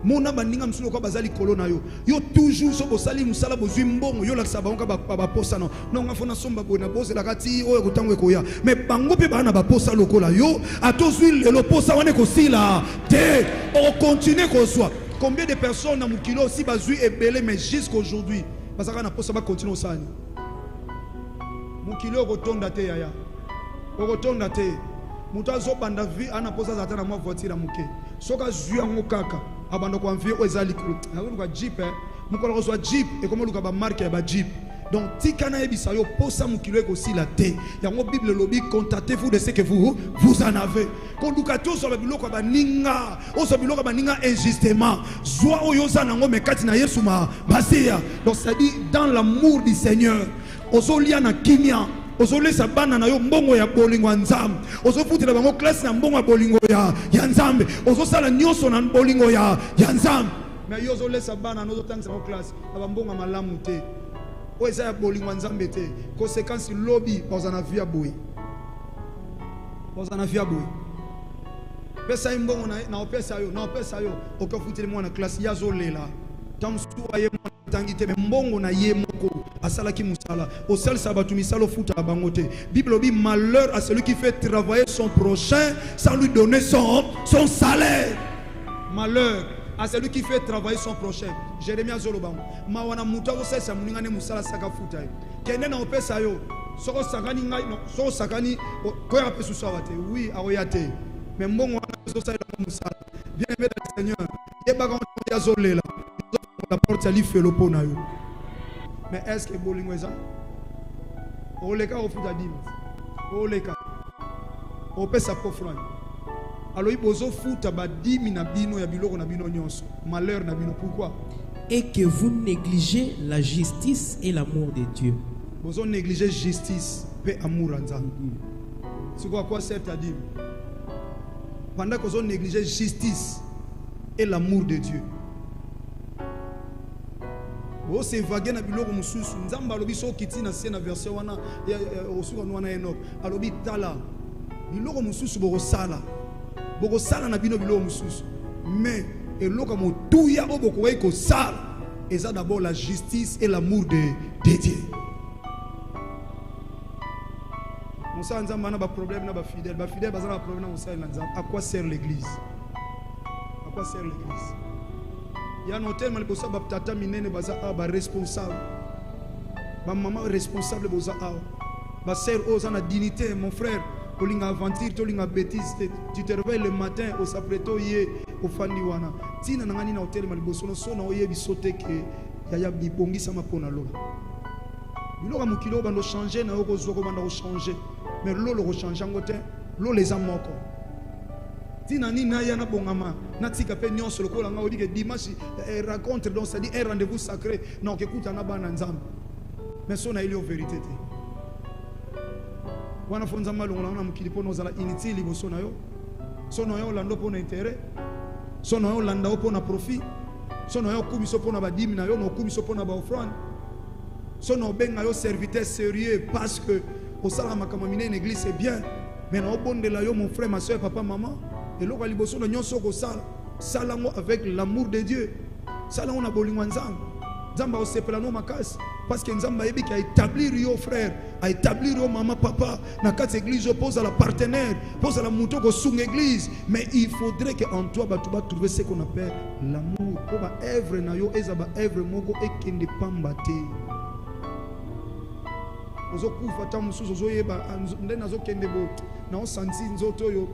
mona bandinga msulo kwa bazali kolona yo yo toujours so bosali musala bozwi mbongo yo lakisa bango ba posa no nga fona somba bona bose la kati oyo kutangwe koya mais bango pe bana ba posa lokola yo atozwi lelo posa wane kosila te on continue ko soit combien de personnes na mukilo aussi bazwi ebele mais jusqu'à aujourd'hui bazaka na posa ba continue osani mukilo kotonda te yaya kotonda te mutazo banda vie ana posa za tana mo voiture muke soka zwi yango kaka abanda ko envier o ezali ko na jeep mukolo ko jeep et comme luka ba marque ba jeep donc tikana ebisa yo posa mukilo ko sila te yango bible lobi contactez-vous de ce que vous en avez ko luka to so biloko ba ninga o so biloko ba ninga injustement zwa oyo za nango mekati na Yesu ma basia donc ça dit dans l'amour du Seigneur ozolia na kimia ozolesa bana na yo mbongo ya bolingo ya nzambe ozofutela bango classe na mbongo ya bolingo ya nzambe ozosala nyonso na bolingo ya nzambe mais yo ozolesa bana no zotangisa bango classe na mbongo malamu te o eza ya bolingo ya nzambe te conséquence lobby bozana via boy pesa mbongo na opesa yo okafutela mwana classe ya zolela tamsu aye tangi te mbongo na ye moko asalaki musala au seul sabatu misalo futa bangote bible dit malheur à celui qui fait travailler son prochain sans lui donner son salaire. Malheur à celui qui fait travailler son prochain. Jérémie zolobango mawana muta ko sesa muningane musala saka futa kende na opesa yo soko sakani ngai no soko sakani ko ya pesu sawate oui aoyate mais mbongo so sala musala bien aimé le Seigneur yebaka ya zolela la porte ali felopo na yo. Mais est-ce que bolingo eza oleka ofuta dime oleka opesa pofran alors ibozo futa ba dime na bino ya biloko na bino nyonso malheur na bino pourquoi et que vous négligez la justice et l'amour de Dieu. Bozo négliger justice et amour nzambe. C'est quoi sert ta dime pendant que vous négligez justice et l'amour de Dieu. O se vague na biloko mususu nzamba alobi so kiti na sena version wana osuka wana Enoch alobi tala biloko mususu boko sala na bino biloko mususu mais eloko motuya oboko ko sala eza d'abord la justice et l'amour de Dieu. Musa nzamba na ba problème na ba fidèle bazana ba problème na musa na nzamba. À quoi sert l'église? Il y a un hôtel malbosa ba tata minene baza ba responsable ba maman responsable boza ba sœur osana dignité mon frère olinga aventure tolinga bêtise tu te réveilles le matin au sapreto yé au fandi wana tina ngani na hôtel malbosa no sona oyebi sote ke yaya bibongisa mapona lola biloko mukilo bando changer na oko zoko bando changer mais lolo changer ngote lo les amoko tina ni na yana bongama na tika pe nyonso lokola nga odi ke dimanche rencontre donc ça dit un rendez-vous sacré non que kuta na bana nzambe mais sona ili o vérité te wana fonza malongo na mukili po nozala inutile bosona yo sona yo lando po na intérêt sona yo landa po na profit sona yo kumiso po na ba dimi na yo no kumiso po na ba offrande sona benga yo serviteur sérieux parce que au sala makama mine une église c'est bien mais na obondela yo mon frère ma soeur papa maman et l'autre liboso na nyonso ko sala ngo avec l'amour de Dieu sala on a bolingo nzamba nzamba o sepela no makasi parce que nzamba yebi ki a établir yo frère a établir yo maman papa na quatre église pose à la partenaire pose à la muto ko sung église mais il faudrait que en toi tu vas trouver ce qu'on appelle l'amour pour ba œuvre na yo eza ba œuvre moko ekende pamba te ozokufa ta mususu ozoyeba nde nazokende bo na osanti nzoto yo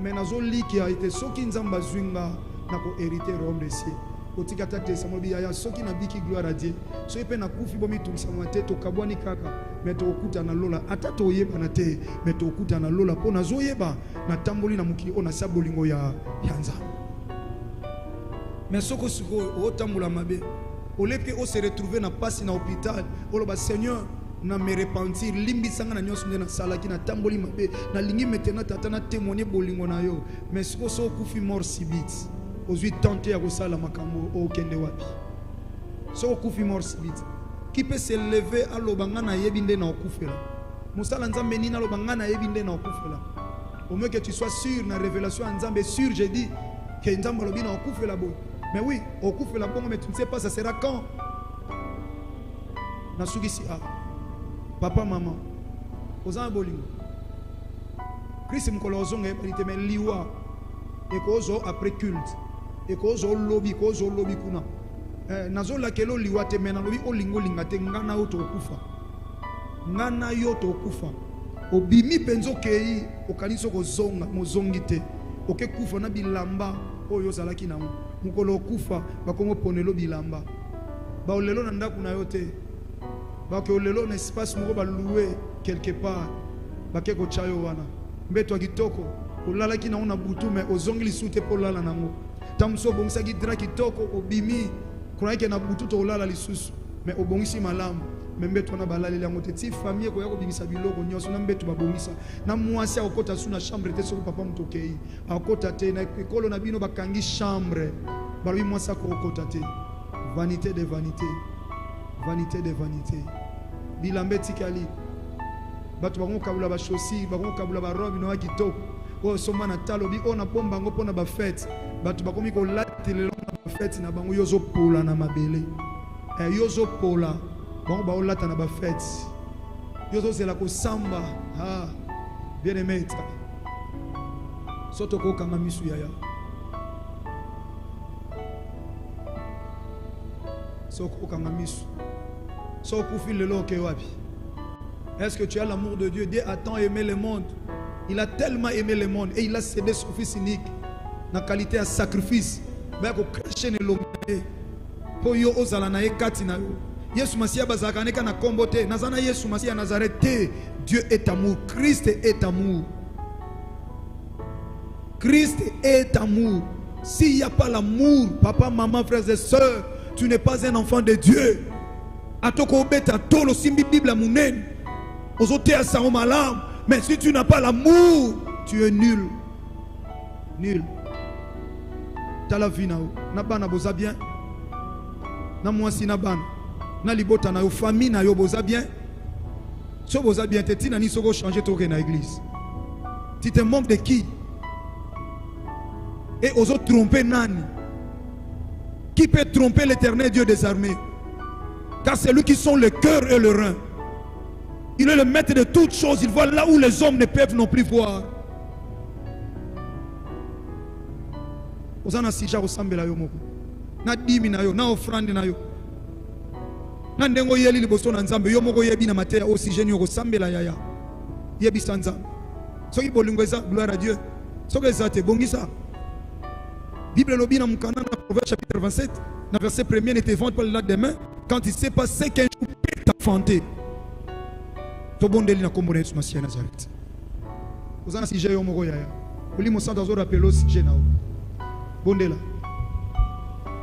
mais nazoliki a été soki nzamba zwinga na ko hériter Rome de ciel otika tate samobi ya soki na biki gloire à Dieu soki pe na kufi bomi tungisa mate to kabwani kaka mais to okuta na lola ata to yeba na te mais to okuta na lola po nazoyeba na tamboli na mukili ona sabolingo ya nzamba mais soko siko o tambola mabe oleke o se retrouver na passe na hôpital oloba Seigneur na me repentir limbi sanga na nyonso na salaki na tamboli mabe na lingi maintenant tata na témoigner bolingo na yo mais siko so kufi mort sibit ozui tenter ya kosala makambo o kende wapi so kufi mort sibit qui peut se lever à lobanga na yebi nde na okufela musala nzambe nina lobanga na yebi nde na okufela au mieux que tu sois sûr na révélation nzambe sûr j'ai dit que nzambe lobi na okufela bo Mais oui, au coup fait la bombe, mais tu ne sais pas ça sera quand. Nasugisi a. Papa, maman. Aux bolingo. Christ mkolozonga balite men liwa. Et kozo après culte. Et kozo lobby kuna. Nazo la kelo liwa te mena lobi olingo lingate ngana yo to kufa. Ngana yo to kufa. Obimi penzo kei okaniso kozonga mozongite. Oke kufa na bilamba oyo zalaki na mukolo kufa bakongo ponelo bilamba. Ba olelo na ndaku na yo te. Ba ke olelo na espace moko ba louer quelque part. Ba ke ko chayo wana. Mbeto kitoko olalaki na ona butu me ozongi lisute po lala nango. Tamso bongisa gidra kitoko obimi kroyeke na butu to olala lisusu me obongisi malamu. Mbeto na balali lango te ti famille ko yako bimisa biloko nyoso na mbeto babongisa na mwasi akota suna chambre te soko papa mtokei akota te na ekolo na bino bakangi chambre balobi mwasi akota te. Vanité de vanité, vanité de vanité. Bilambe tikali bato bango kabula ba chaussures bango kabula ba robe no kitoko o soma na talobi ona bomba ngo pona ba fête bato bakomi ko latele na ba fête na bango yozo pola na mabele yozo pola bango ba olata na ba fête yozo zela ko samba bien aimé soto ko kanga misu yaya soko kanga misu soko file lo ke wapi. Est-ce que tu as l'amour de Dieu? Dieu a tant aimé le monde. Il a tellement aimé le monde et il a cédé son fils unique dans qualité à sacrifice. Mais ko cracher ne l'homme pour yo ozala na ekati na yo. Yesu Masia bazaka ne kana kombote nazana Yesu Masia Nazareth. Dieu est amour. Christ est amour. Christ est amour. S'il n'y a pas l'amour, papa, maman, frères et sœurs, tu n'es pas un enfant de Dieu. Atoko beta tolo simbi Bible munen. Mais si tu n'as pas l'amour, tu es nul. Nul. Tu as la vie. Na bana boza bien. Na mwasi na bana. Na libota na yo famille na yo boza bien. So boza bien te tina ni soko changer toke na église. Tu te manques de qui? Et aux autres tromper nani? Qui peut tromper l'Éternel Dieu des armées? Car c'est lui qui sont le cœur et le rein. Il est le maître de toutes choses. Il voit là où les hommes ne peuvent non plus voir. Ozana sija osambela yo moko. Na dimi na yo, na offrande na yo. Na ndengo yeli liboso na nzambe yo moko yebi na mateya oxygène yo osambela yaya. Yebi sanza. Soki bolingo eza gloire à Dieu. Soki ezate bongisa. Bible lobi na mukana na Proverbe chapitre 27, na verset 1er ne te vante pas le lendemain quand il s'est passé qu'un jour peut t'enfanter. Tobondeli na kombo na Yesu Masia Nazareth. Ozana si j'ai yo moko yaya. Oli mo santa zo rappelo si j'ai na o. Bondela.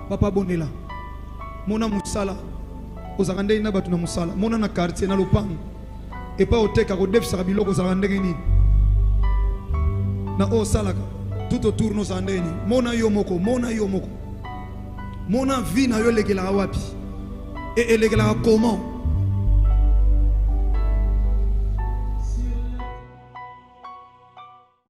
Papa bondela. Mona musala. Ozakande ina batu na musala. Mona na quartier na lopango. Et pas au teka ko defisa biloko ozakande ni. Na o salaka. Tout autour nos andeni. Mona yo moko, mona yo moko. Mona vie na yo lekela wapi. Et lekela comment?